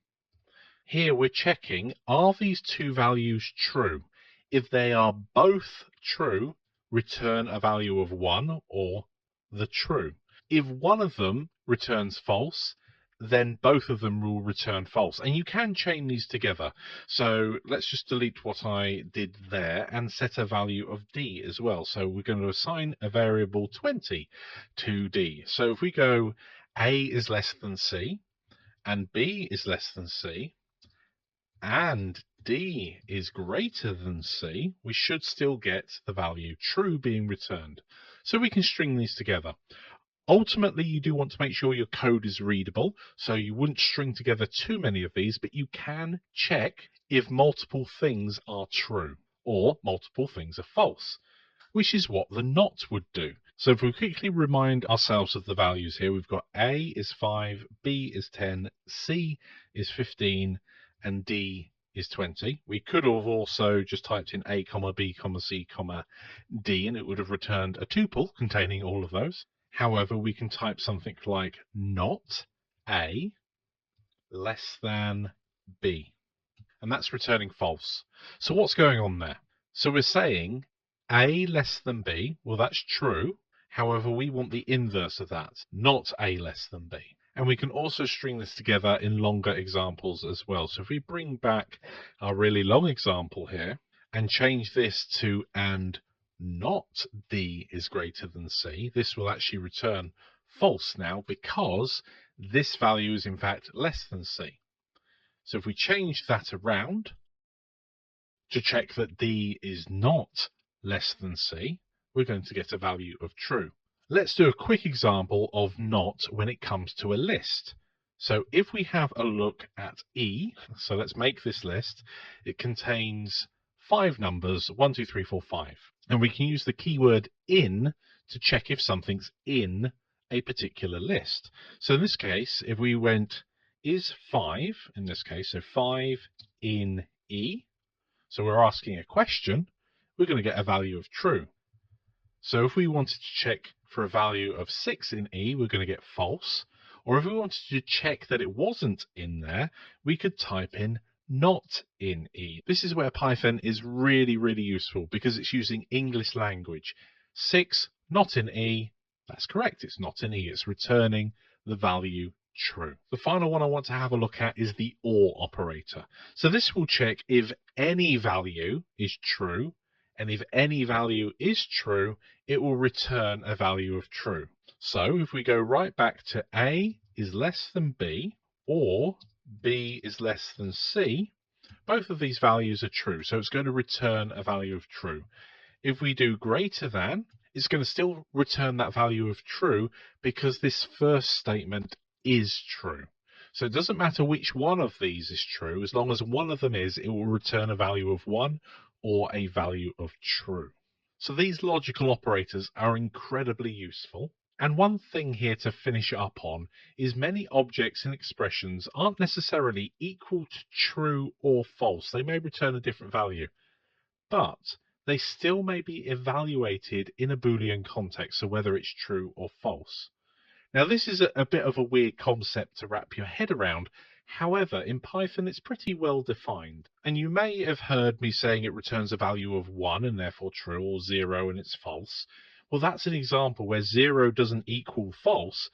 Here we're checking, are these 2 values true? If they are both true, return a value of 1 or the true. If one of them returns false, then both of them will return false. And you can chain these together. So let's just delete what I did there and set a value of D as well. So we're going to assign a variable 20 to D. So if we go A is less than C, and B is less than C, and D is greater than C, we should still get the value true being returned. So we can string these together. Ultimately, you do want to make sure your code is readable, so you wouldn't string together too many of these, but you can check if multiple things are true. or multiple things are false, which is what the not would do. So if we quickly remind ourselves of the values here, we've got A is 5, B is 10, C is 15, and D is 20. We could have also just typed in A, B, C, D, and it would have returned a tuple containing all of those. However, we can type something like not A less than B, and that's returning false. So what's going on there? So we're saying A less than B, well, that's true. However, we want the inverse of that, not A less than B. And we can also string this together in longer examples as well. So if we bring back our really long example here and change this to and not D is greater than C, this will actually return false now because this value is in fact less than C. So if we change that around to check that D is not less than C, we're going to get a value of true. Let's do a quick example of not when it comes to a list. So if we have a look at E, so let's make this list, it contains 5 numbers, 1, 2, 3, 4, 5. And we can use the keyword in to check if something's in a particular list. So in this case, if we went is 5, in this case, so 5 in E, so we're asking a question, we're going to get a value of true. So if we wanted to check for a value of 6 in E, we're going to get false. Or if we wanted to check that it wasn't in there, we could type in not in E. This is where Python is really, really useful because it's using English language. 6, not in E, that's correct, it's not in E, it's returning the value true. The final one I want to have a look at is the OR operator. So this will check if any value is true, and if any value is true, it will return a value of true. So if we go right back to A is less than B, or B is less than C, both of these values are true, so it's going to return a value of true. If we do greater than, it's going to still return that value of true because this first statement is true. So it doesn't matter which one of these is true, as long as one of them is, it will return a value of 1 or a value of true. So these logical operators are incredibly useful. And one thing here to finish up on is many objects and expressions aren't necessarily equal to true or false. They may return a different value, but they still may be evaluated in a Boolean context, so whether it's true or false. Now, this is a bit of a weird concept to wrap your head around. However, in Python, it's pretty well defined. And you may have heard me saying it returns a value of 1 and therefore true, or 0 and it's false. Well, that's an example where 0 doesn't equal false,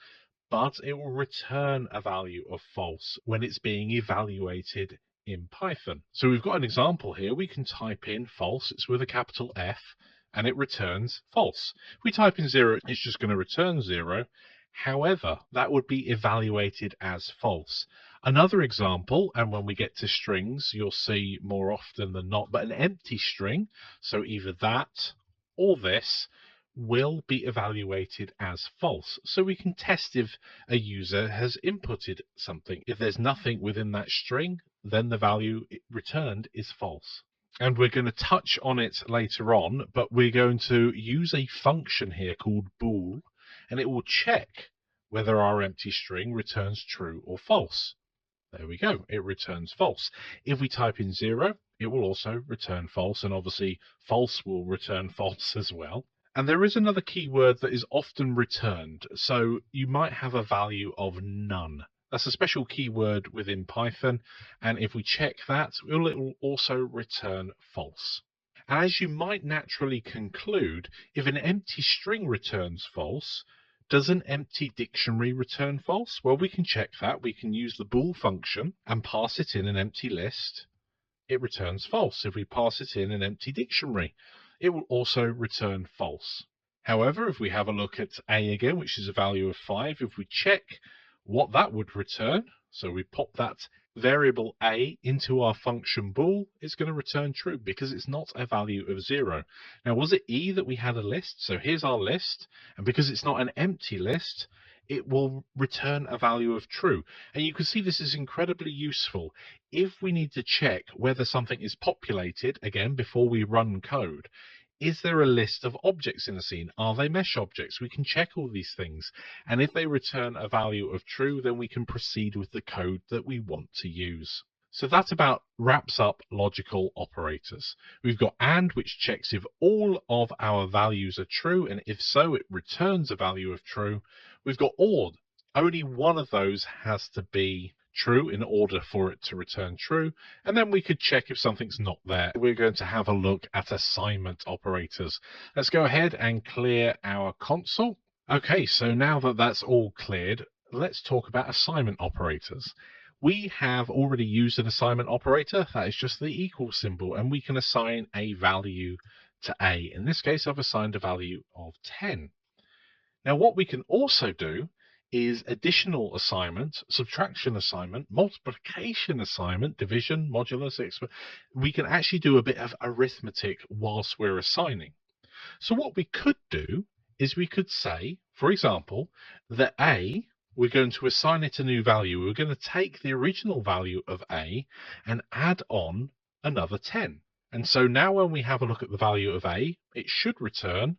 but it will return a value of false when it's being evaluated in Python. So we've got an example here. We can type in false, it's with a capital F, and it returns false. If we type in 0, it's just going to return 0. However, that would be evaluated as false. Another example, and when we get to strings, you'll see more often than not, but an empty string, so either that or this, will be evaluated as false. So we can test if a user has inputted something. If there's nothing within that string, then the value returned is false. And we're going to touch on it later on, but we're going to use a function here called bool, and it will check whether our empty string returns true or false. There we go, it returns false. If we type in 0, it will also return false, and obviously false will return false as well. And there is another keyword that is often returned, so you might have a value of none. That's a special keyword within Python, and if we check that, it will also return false. As you might naturally conclude, if an empty string returns false, does an empty dictionary return false? Well, we can check that. We can use the bool function and pass it in an empty list. It returns false. If we pass it in an empty dictionary, it will also return false. However, if we have a look at A again, which is a value of 5, if we check what that would return, so we pop that variable A into our function bool, it's going to return true because it's not a value of 0. Now, was it E that we had a list? So here's our list, and because it's not an empty list, it will return a value of true. And you can see this is incredibly useful if we need to check whether something is populated, again, before we run code. Is there a list of objects in the scene? Are they mesh objects? We can check all these things. And if they return a value of true, then we can proceed with the code that we want to use. So that about wraps up logical operators. We've got AND, which checks if all of our values are true, and if so, it returns a value of true. We've got OR. Only one of those has to be true in order for it to return true. And then we could check if something's not there. We're going to have a look at assignment operators. Let's go ahead and clear our console. Okay, so now that that's all cleared, let's talk about assignment operators. We have already used an assignment operator, that is just the equal symbol, and we can assign a value to A. In this case, I've assigned a value of 10. Now, what we can also do is additional assignment, subtraction assignment, multiplication assignment, division, modulus. We can actually do a bit of arithmetic whilst we're assigning. So what we could do is we could say, for example, that A, we're going to assign it a new value. We're going to take the original value of A and add on another 10. And so now when we have a look at the value of A, it should return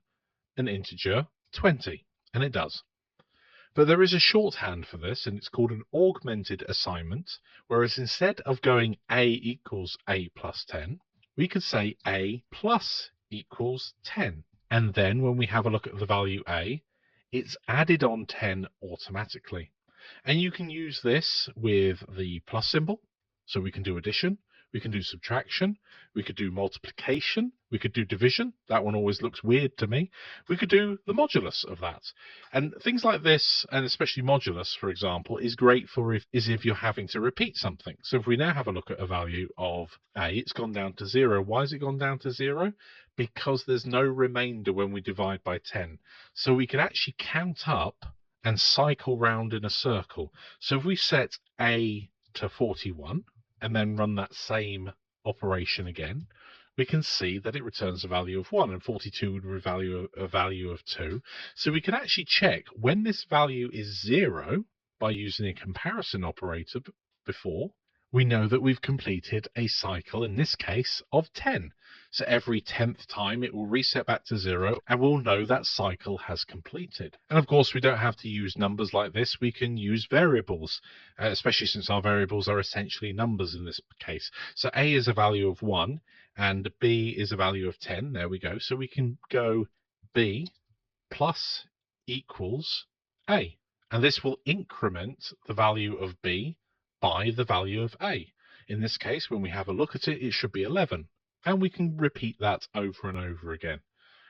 an integer 20, and it does. But there is a shorthand for this, and it's called an augmented assignment, whereas instead of going A equals A plus 10, we could say A plus equals 10. And then when we have a look at the value A, it's added on 10 automatically. And you can use this with the plus symbol. So we can do addition, we can do subtraction, we could do multiplication, we could do division. That one always looks weird to me. We could do the modulus of that. And things like this, and especially modulus, for example, is great for if you're having to repeat something. So if we now have a look at a value of A, it's gone down to 0. Why has it gone down to 0? Because there's no remainder when we divide by 10. So we can actually count up and cycle round in a circle. So if we set A to 41 and then run that same operation again, we can see that it returns a value of 1, and 42 would revalue a value of 2. So we can actually check when this value is 0 by using a comparison operator before. We know that we've completed a cycle, in this case, of 10. So every 10th time it will reset back to 0, and we'll know that cycle has completed. And of course, we don't have to use numbers like this. We can use variables, especially since our variables are essentially numbers in this case. So A is a value of 1, and B is a value of 10. There we go. So we can go B plus equals A. And this will increment the value of B by the value of A. In this case, when we have a look at it, it should be 11. And we can repeat that over and over again.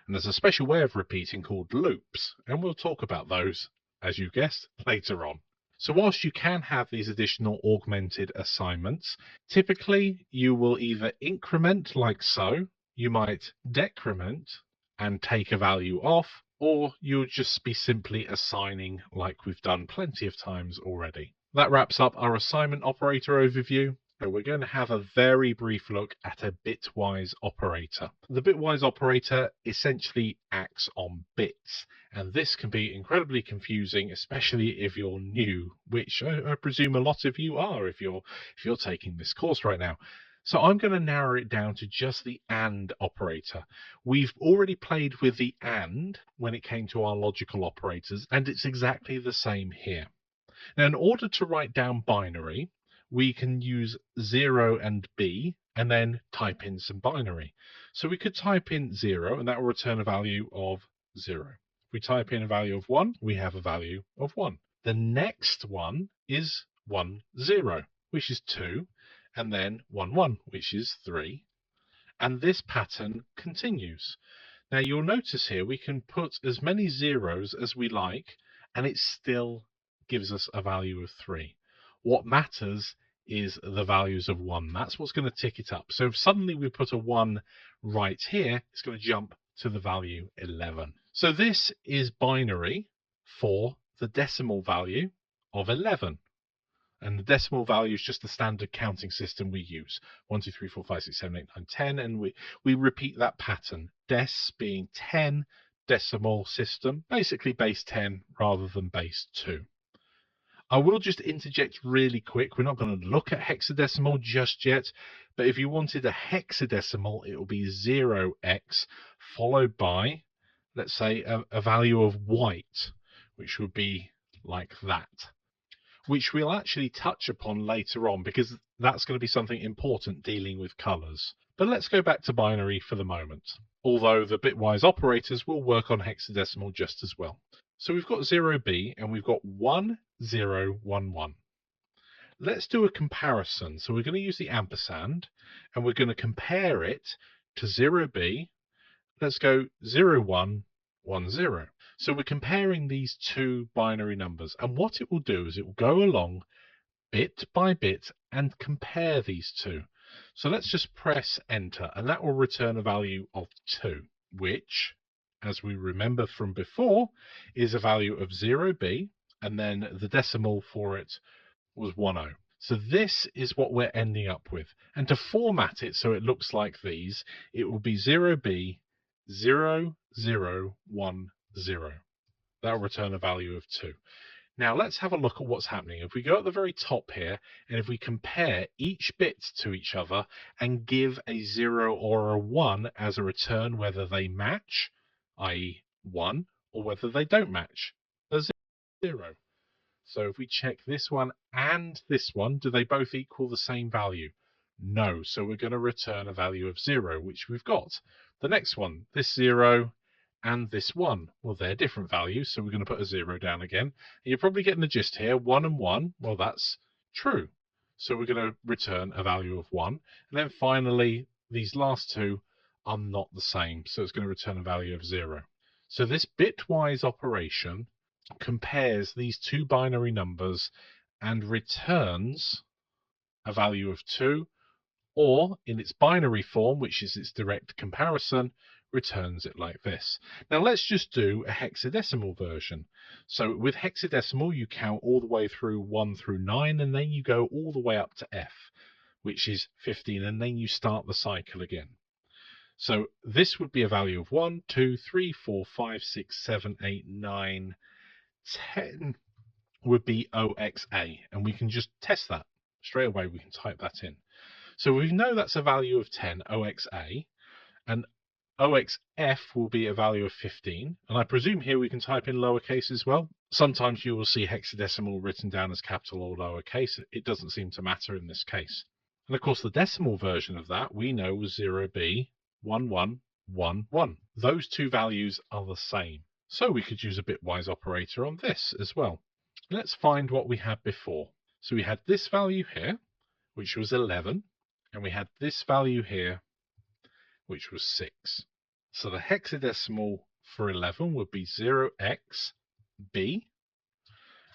And there's a special way of repeating called loops, and we'll talk about those, as you guessed, later on. So whilst you can have these additional augmented assignments, typically you will either increment like so, you might decrement and take a value off, or you'll just be simply assigning like we've done plenty of times already. That wraps up our assignment operator overview. So we're going to have a very brief look at a bitwise operator. The bitwise operator essentially acts on bits, and this can be incredibly confusing, especially if you're new, which I presume a lot of you are if you're taking this course right now. So I'm going to narrow it down to just the AND operator. We've already played with the AND when it came to our logical operators, and it's exactly the same here. Now, in order to write down binary, we can use 0 and B and then type in some binary. So we could type in 0 and that will return a value of 0. If we type in a value of 1, we have a value of 1. The next one is 1, 0, which is 2, and then 1, 1, which is 3. And this pattern continues. Now you'll notice here we can put as many zeros as we like, and it still gives us a value of 3. What matters is the values of 1. That's what's going to tick it up. So if suddenly we put a 1 right here, it's going to jump to the value 11. So this is binary for the decimal value of 11. And the decimal value is just the standard counting system we use. 1, 2, 3, 4, 5, 6, 7, 8, 9, 10. And we repeat that pattern. Dec being 10, decimal system, basically base 10 rather than base 2. I will just interject really quick. We're not going to look at hexadecimal just yet, but if you wanted a hexadecimal, it will be 0x followed by, let's say, a value of white, which would be like that, which we'll actually touch upon later on because that's going to be something important dealing with colors. But let's go back to binary for the moment, although the bitwise operators will work on hexadecimal just as well. So we've got 0b and we've got 1011. Let's do a comparison. So we're going to use the ampersand and we're going to compare it to 0b. Let's go 0110. So we're comparing these two binary numbers, and what it will do is it will go along bit by bit and compare these two. So let's just press enter and that will return a value of 2, which, as we remember from before, is a value of 0b, and then the decimal for it was 10. So this is what we're ending up with. And to format it so it looks like these, it will be 0b 0010. That will return a value of 2. Now let's have a look at what's happening. If we go at the very top here, and if we compare each bit to each other and give a 0 or a 1 as a return, whether they match, i.e. 1, or whether they don't match, a 0. So if we check this one and this one, do they both equal the same value? No, so we're going to return a value of 0, which we've got. The next one, this 0 and this 1, well, they're different values, so we're going to put a 0 down again. And you're probably getting the gist here. 1 and 1, well, that's true. So we're going to return a value of 1. And then finally, these last two are not the same, so it's going to return a value of 0. So this bitwise operation compares these two binary numbers and returns a value of 2, or in its binary form, which is its direct comparison, returns it like this. Now let's just do a hexadecimal version. So with hexadecimal, you count all the way through 1 through 9, and then you go all the way up to F, which is 15, and then you start the cycle again. So this would be a value of 1, 2, 3, 4, 5, 6, 7, 8, 9, 10 would be OXA, and we can just test that straight away. We can type that in. So we know that's a value of 10, OXA, and OXF will be a value of 15. And I presume here we can type in lowercase as well. Sometimes you will see hexadecimal written down as capital or lowercase. It doesn't seem to matter in this case. And of course, the decimal version of that we know was 0b1111. Those two values are the same. So we could use a bitwise operator on this as well. Let's find what we had before. So we had this value here, which was 11. And we had this value here, which was 6. So the hexadecimal for 11 would be 0xb.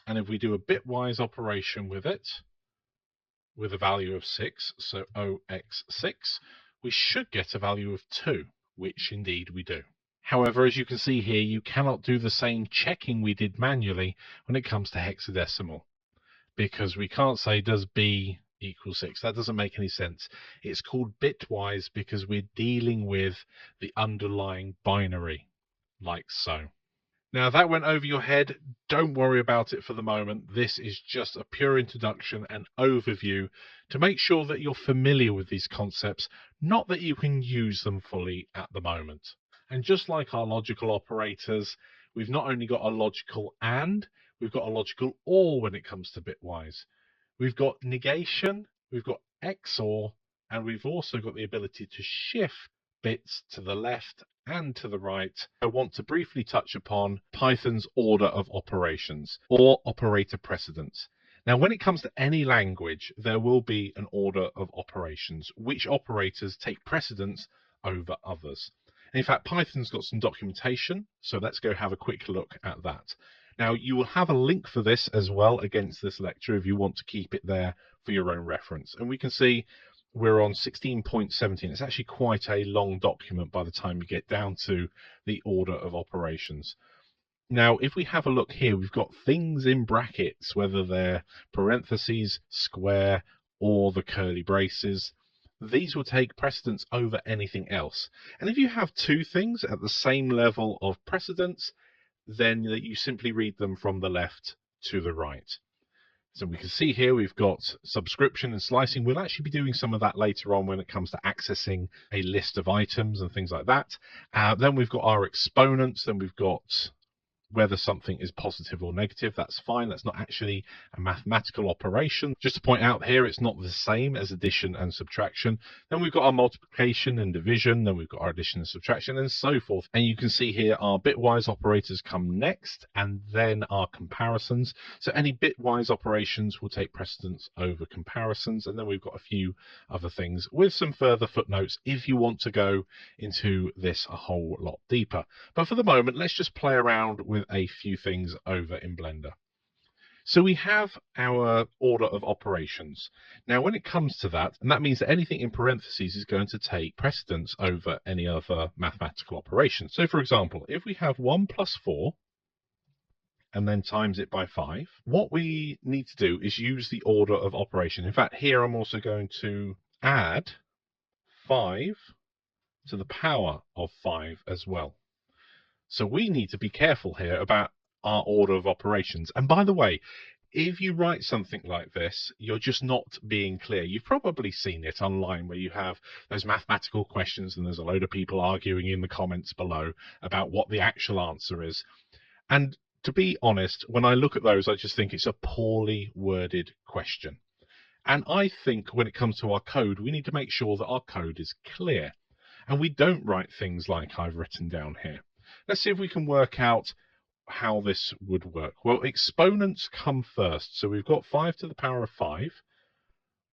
And if we do a bitwise operation with it, with a value of 6, so OX6, we should get a value of 2, which indeed we do. However, as you can see here, you cannot do the same checking we did manually when it comes to hexadecimal, because we can't say does B equals 6. That doesn't make any sense. It's called bitwise because we're dealing with the underlying binary, like so. Now that went over your head. Don't worry about it for the moment. This is just a pure introduction and overview to make sure that you're familiar with these concepts, not that you can use them fully at the moment. And just like our logical operators, we've not only got a logical AND, we've got a logical OR when it comes to bitwise. We've got negation, we've got XOR, and we've also got the ability to shift bits to the left and to the right. I want to briefly touch upon Python's order of operations, or operator precedence. Now, when it comes to any language, there will be an order of operations, which operators take precedence over others. And in fact, Python's got some documentation, so let's go have a quick look at that. Now, you will have a link for this as well against this lecture if you want to keep it there for your own reference. And we can see we're on 16.17. It's actually quite a long document by the time you get down to the order of operations. Now, if we have a look here, we've got things in brackets, whether they're parentheses, square, or the curly braces. these will take precedence over anything else. And if you have two things at the same level of precedence, then you simply read them from the left to the right. So we can see here we've got subscription and slicing. We'll actually be doing some of that later on when it comes to accessing a list of items and things like that. Then we've got our exponents. Then we've got whether something is positive or negative. That's fine. That's not actually a mathematical operation. Just to point out here, it's not the same as addition and subtraction. Then we've got our multiplication and division. Then we've got our addition and subtraction and so forth. And you can see here our bitwise operators come next, and then our comparisons. So any bitwise operations will take precedence over comparisons. And then we've got a few other things with some further footnotes if you want to go into this a whole lot deeper. But for the moment, let's just play around with a few things over in Blender. So we have our order of operations. Now when it comes to that, and that means that anything in parentheses is going to take precedence over any other mathematical operation. So for example, if we have 1 plus 4 and then times it by 5, what we need to do is use the order of operation. In fact, here I'm also going to add 5 to the power of 5 as well. So we need to be careful here about our order of operations. And by the way, if you write something like this, you're just not being clear. You've probably seen it online where you have those mathematical questions and there's a load of people arguing in the comments below about what the actual answer is. And to be honest, when I look at those, I just think it's a poorly worded question. And I think when it comes to our code, we need to make sure that our code is clear. And we don't write things like I've written down here. Let's see if we can work out how this would work. Well, exponents come first. So we've got 5 to the power of 5,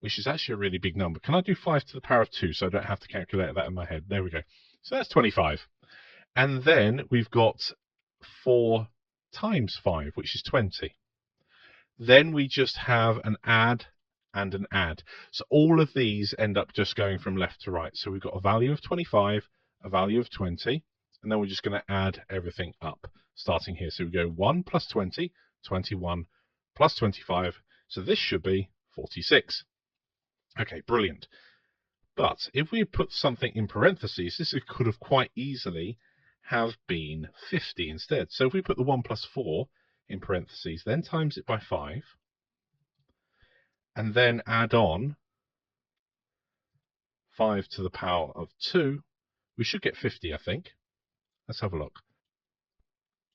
which is actually a really big number. Can I do 5 to the power of 2 so I don't have to calculate that in my head? There we go. So that's 25. And then we've got 4 times 5, which is 20. Then we just have an add and an add. So all of these end up just going from left to right. So we've got a value of 25, a value of 20, and then we're just going to add everything up, starting here. So we go 1 plus 20, 21, plus 25. So this should be 46. Okay, brilliant. But if we put something in parentheses, this could have quite easily have been 50 instead. So if we put the 1 plus 4 in parentheses, then times it by 5, and then add on 5 to the power of 2, we should get 50, I think. Let's have a look.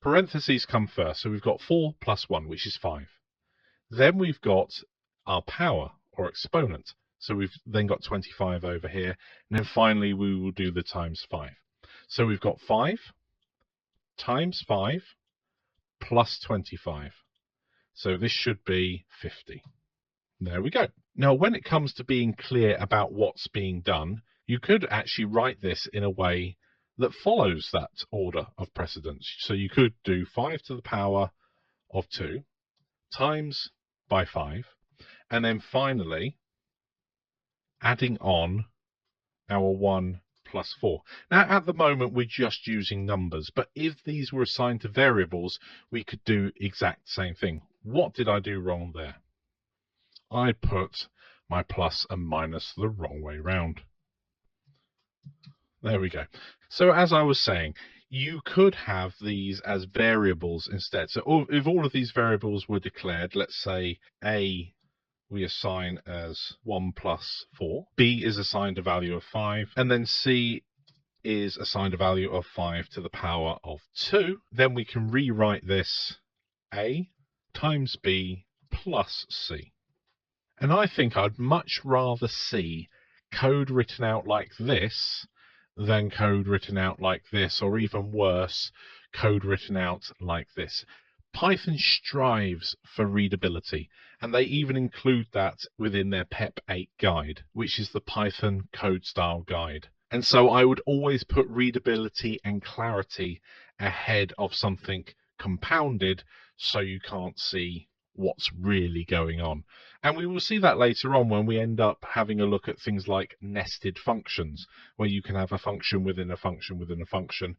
Parentheses come first, so we've got 4 plus 1, which is 5. Then we've got our power, or exponent. So we've then got 25 over here. And then finally, we will do the times 5. So we've got 5 times 5 plus 25. So this should be 50. There we go. Now, when it comes to being clear about what's being done, you could actually write this in a way that follows that order of precedence. So you could do 5 to the power of 2 times by 5, and then finally adding on our 1 plus 4. Now, at the moment, we're just using numbers, but if these were assigned to variables, we could do exact same thing. What did I do wrong there? I put my plus and minus the wrong way round. There we go. So as I was saying, you could have these as variables instead. So if all of these variables were declared, let's say A we assign as 1 plus 4, B is assigned a value of 5, and then C is assigned a value of 5 to the power of 2, then we can rewrite this A times B plus C. And I think I'd much rather see code written out like this than code written out like this, or even worse, code written out like this. Python strives for readability, and they even include that within their PEP 8 guide, which is the Python Code Style Guide. And so I would always put readability and clarity ahead of something compounded so you can't see what's really going on. And we will see that later on when we end up having a look at things like nested functions, where you can have a function within a function within a function.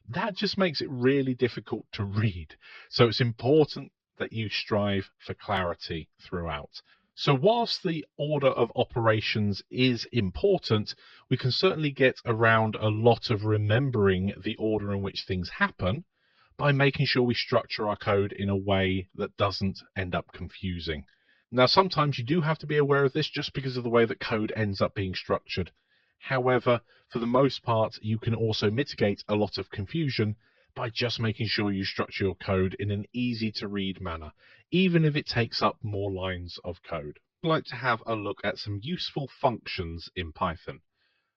That just makes it really difficult to read. So it's important that you strive for clarity throughout. So whilst the order of operations is important, we can certainly get around a lot of remembering the order in which things happen by making sure we structure our code in a way that doesn't end up confusing. Now, sometimes you do have to be aware of this just because of the way that code ends up being structured. However, for the most part, you can also mitigate a lot of confusion by just making sure you structure your code in an easy to read manner, even if it takes up more lines of code. I'd like to have a look at some useful functions in Python.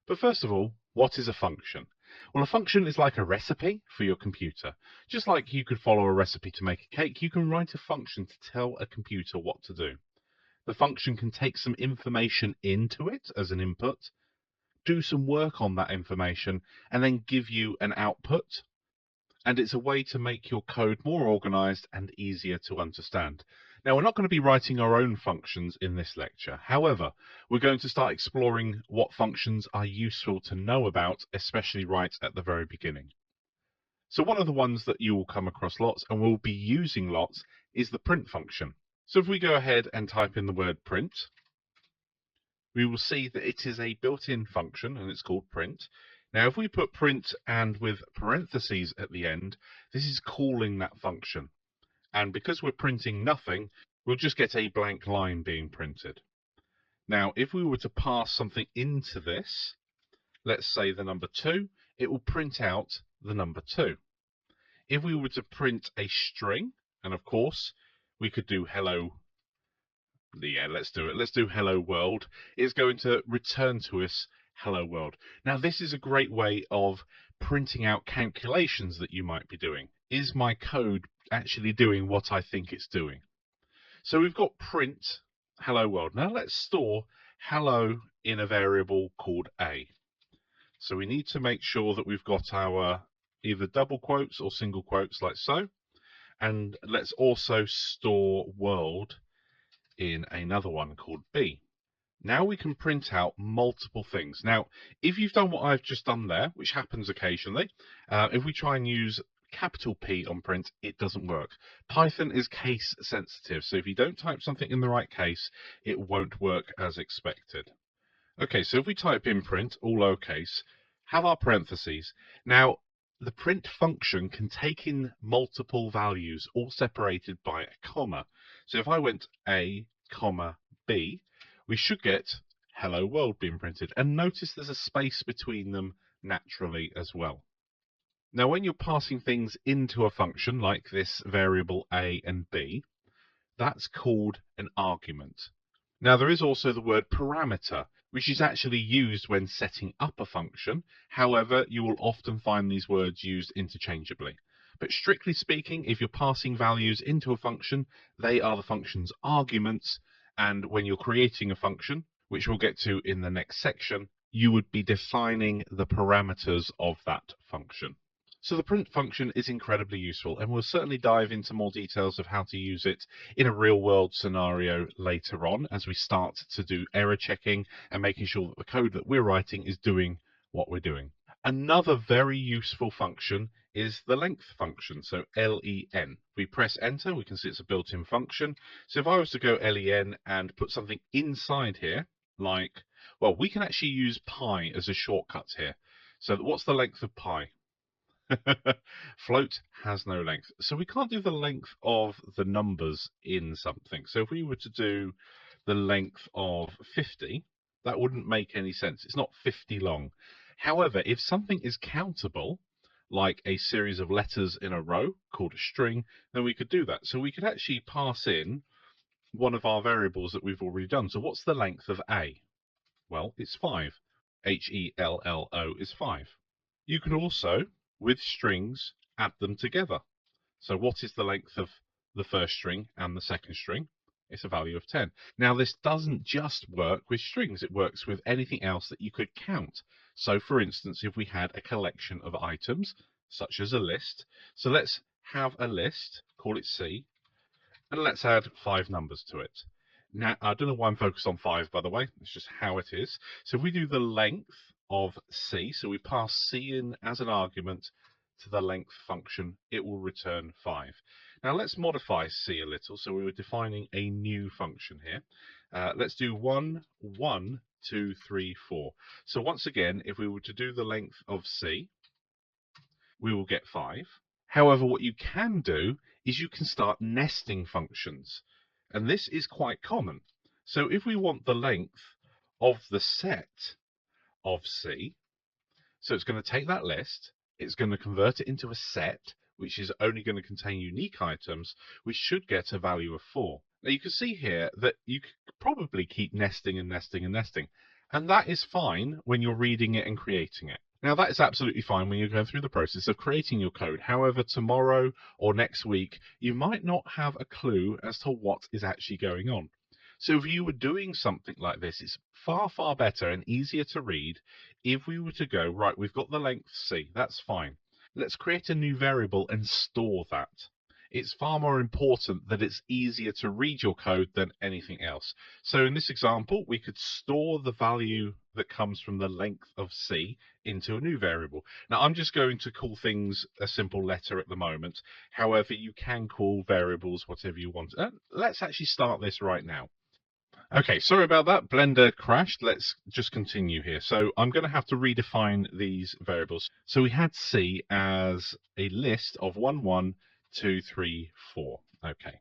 But first of all, what is a function? Well, a function is like a recipe for your computer. Just like you could follow a recipe to make a cake, you can write a function to tell a computer what to do. The function can take some information into it as an input, do some work on that information, and then give you an output. And it's a way to make your code more organized and easier to understand. Now, we're not going to be writing our own functions in this lecture. However, we're going to start exploring what functions are useful to know about, especially right at the very beginning. So one of the ones that you will come across lots and will be using lots is the print function. So if we go ahead and type in the word print, we will see that it is a built-in function and it's called print. Now, if we put print and with parentheses at the end, this is calling that function. And because we're printing nothing, we'll just get a blank line being printed. Now, if we were to pass something into this, let's say the number 2, it will print out the number 2. If we were to print a string, and of course, we could do hello. Yeah, let's do it. Let's do hello world. It's going to return to us hello world. Now, this is a great way of printing out calculations that you might be doing. Is my code actually doing what I think it's doing? So we've got print hello world. Now let's store hello in a variable called a. So we need to make sure that we've got our either double quotes or single quotes like so. And let's also store world in another one called b. Now we can print out multiple things. Now, if you've done what I've just done there, which happens occasionally, if we try and use capital P on print, it doesn't work. Python is case sensitive, so if you don't type something in the right case, it won't work as expected. Okay, so if we type in print, all lowercase, have our parentheses. Now, the print function can take in multiple values, all separated by a comma. So if I went A, comma, B, we should get hello world being printed. And notice there's a space between them naturally as well. Now, when you're passing things into a function like this variable a and b, that's called an argument. Now, there is also the word parameter, which is actually used when setting up a function. However, you will often find these words used interchangeably. But strictly speaking, if you're passing values into a function, they are the function's arguments. And when you're creating a function, which we'll get to in the next section, you would be defining the parameters of that function. So the print function is incredibly useful, and we'll certainly dive into more details of how to use it in a real-world scenario later on as we start to do error checking and making sure that the code that we're writing is doing what we're doing. Another very useful function is the length function, so len. If we press enter, we can see it's a built-in function. So if I was to go len and put something inside here, like, well, we can actually use pi as a shortcut here. So what's the length of pi? Float has no length. So we can't do the length of the numbers in something. So if we were to do the length of 50, that wouldn't make any sense. It's not 50 long. However, if something is countable, like a series of letters in a row called a string, then we could do that. So we could actually pass in one of our variables that we've already done. So what's the length of A? Well, it's 5. HELLO is 5. You can also, with strings, add them together. So what is the length of the first string and the second string? It's a value of 10. Now, this doesn't just work with strings. It works with anything else that you could count. So, for instance, if we had a collection of items, such as a list. So let's have a list, call it C, and let's add 5 numbers to it. Now, I don't know why I'm focused on 5, by the way. It's just how it is. So if we do the length of C, so we pass C in as an argument to the length function, it will return 5. Now let's modify C a little. So we were defining a new function here. Let's do 1, 1, 2, 3, 4. So once again, if we were to do the length of C, we will get 5. However, what you can do is you can start nesting functions, and this is quite common. So if we want the length of the set of C, so it's going to take that list, it's going to convert it into a set, which is only going to contain unique items, which should get a value of 4. Now you can see here that you could probably keep nesting and nesting and nesting, and that is fine when you're reading it and creating it. Now that is absolutely fine when you're going through the process of creating your code. However, tomorrow or next week, you might not have a clue as to what is actually going on. So if you were doing something like this, it's far, far better and easier to read if we were to go, right, we've got the length C, that's fine. Let's create a new variable and store that. It's far more important that it's easier to read your code than anything else. So in this example, we could store the value that comes from the length of C into a new variable. Now I'm just going to call things a simple letter at the moment. However, you can call variables whatever you want. Let's actually start this right now. Okay, sorry about that. Blender crashed. Let's just continue here. So I'm going to have to redefine these variables. So we had C as a list of 1, 1, 2, 3, 4. Okay.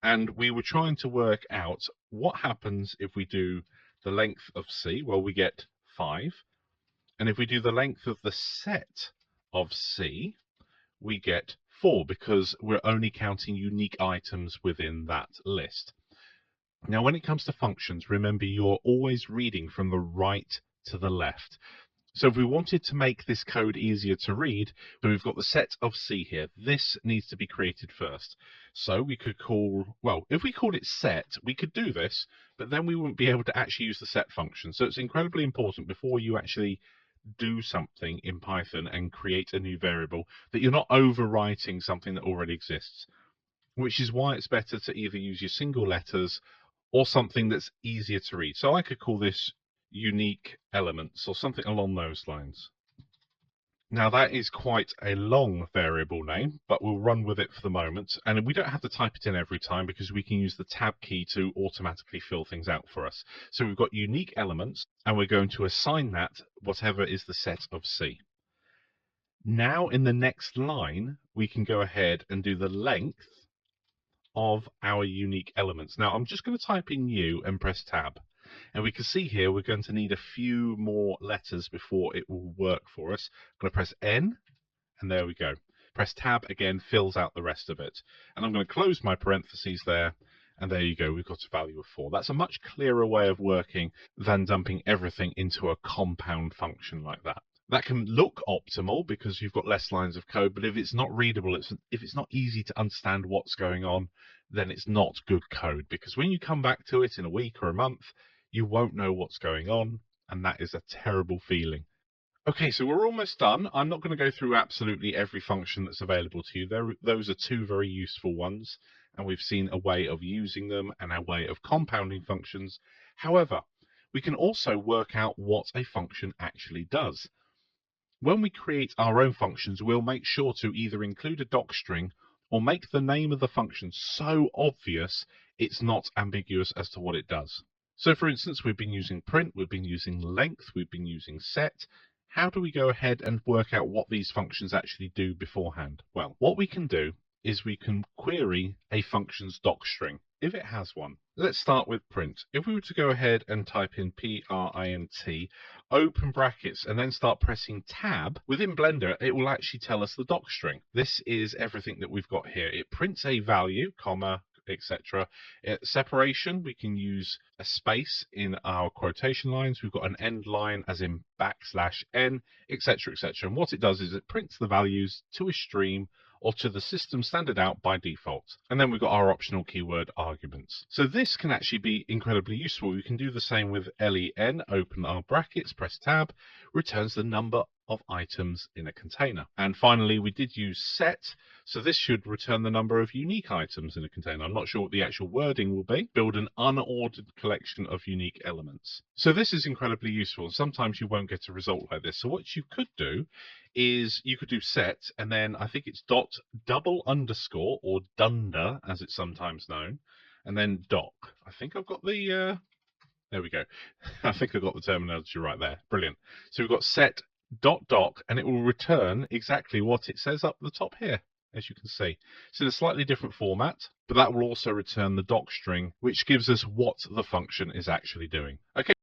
And we were trying to work out what happens if we do the length of C. Well, we get 5. And if we do the length of the set of C, we get 4 because we're only counting unique items within that list. Now, when it comes to functions, remember you're always reading from the right to the left. So if we wanted to make this code easier to read, so we've got the set of C here. This needs to be created first. So we could call, well, if we called it set, we could do this, but then we wouldn't be able to actually use the set function. So it's incredibly important before you actually do something in Python and create a new variable that you're not overwriting something that already exists, which is why it's better to either use your single letters or something that's easier to read. So I could call this unique elements or something along those lines. Now that is quite a long variable name, but we'll run with it for the moment. And we don't have to type it in every time because we can use the tab key to automatically fill things out for us. So we've got unique elements and we're going to assign that whatever is the set of C. Now in the next line, we can go ahead and do the length of our unique elements. Now I'm just going to type in U and press tab, and we can see here we're going to need a few more letters before it will work for us. I'm going to press N, and there we go. Press tab again, fills out the rest of it, and I'm going to close my parentheses there, and there you go, we've got a value of 4. That's a much clearer way of working than dumping everything into a compound function like that. That can look optimal because you've got less lines of code, but if it's not readable, if it's not easy to understand what's going on, then it's not good code. Because when you come back to it in a week or a month, you won't know what's going on, and that is a terrible feeling. Okay, so we're almost done. I'm not going to go through absolutely every function that's available to you. Those are 2 very useful ones, and we've seen a way of using them and a way of compounding functions. However, we can also work out what a function actually does. When we create our own functions, we'll make sure to either include a docstring or make the name of the function so obvious it's not ambiguous as to what it does. So for instance, we've been using print, we've been using length, we've been using set. How do we go ahead and work out what these functions actually do beforehand? Well, what we can do is we can query a function's docstring, if it has one. Let's start with print. If we were to go ahead and type in print, open brackets, and then start pressing tab, within Blender, it will actually tell us the docstring. This is everything that we've got here. It prints a value, comma, etc. Separation, we can use a space in our quotation lines. We've got an end line as in \n, etc., etc. And what it does is it prints the values to a stream or to the system standard out by default. And then we've got our optional keyword arguments. So this can actually be incredibly useful. We can do the same with len, open our brackets, press tab, returns the number of items in a container. And finally, we did use set, so this should return the number of unique items in a container. I'm not sure what the actual wording will be. Build an unordered collection of unique elements. So this is incredibly useful. Sometimes you won't get a result like this. So what you could do is you could do set, and then I think it's dot double underscore or dunder, as it's sometimes known. and then doc. I think I've got the, there we go. I think I've got the terminology right there. Brilliant. So we've got set dot doc, and it will return exactly what it says up the top here, as you can see. It's in a slightly different format, but that will also return the doc string, which gives us what the function is actually doing. Okay.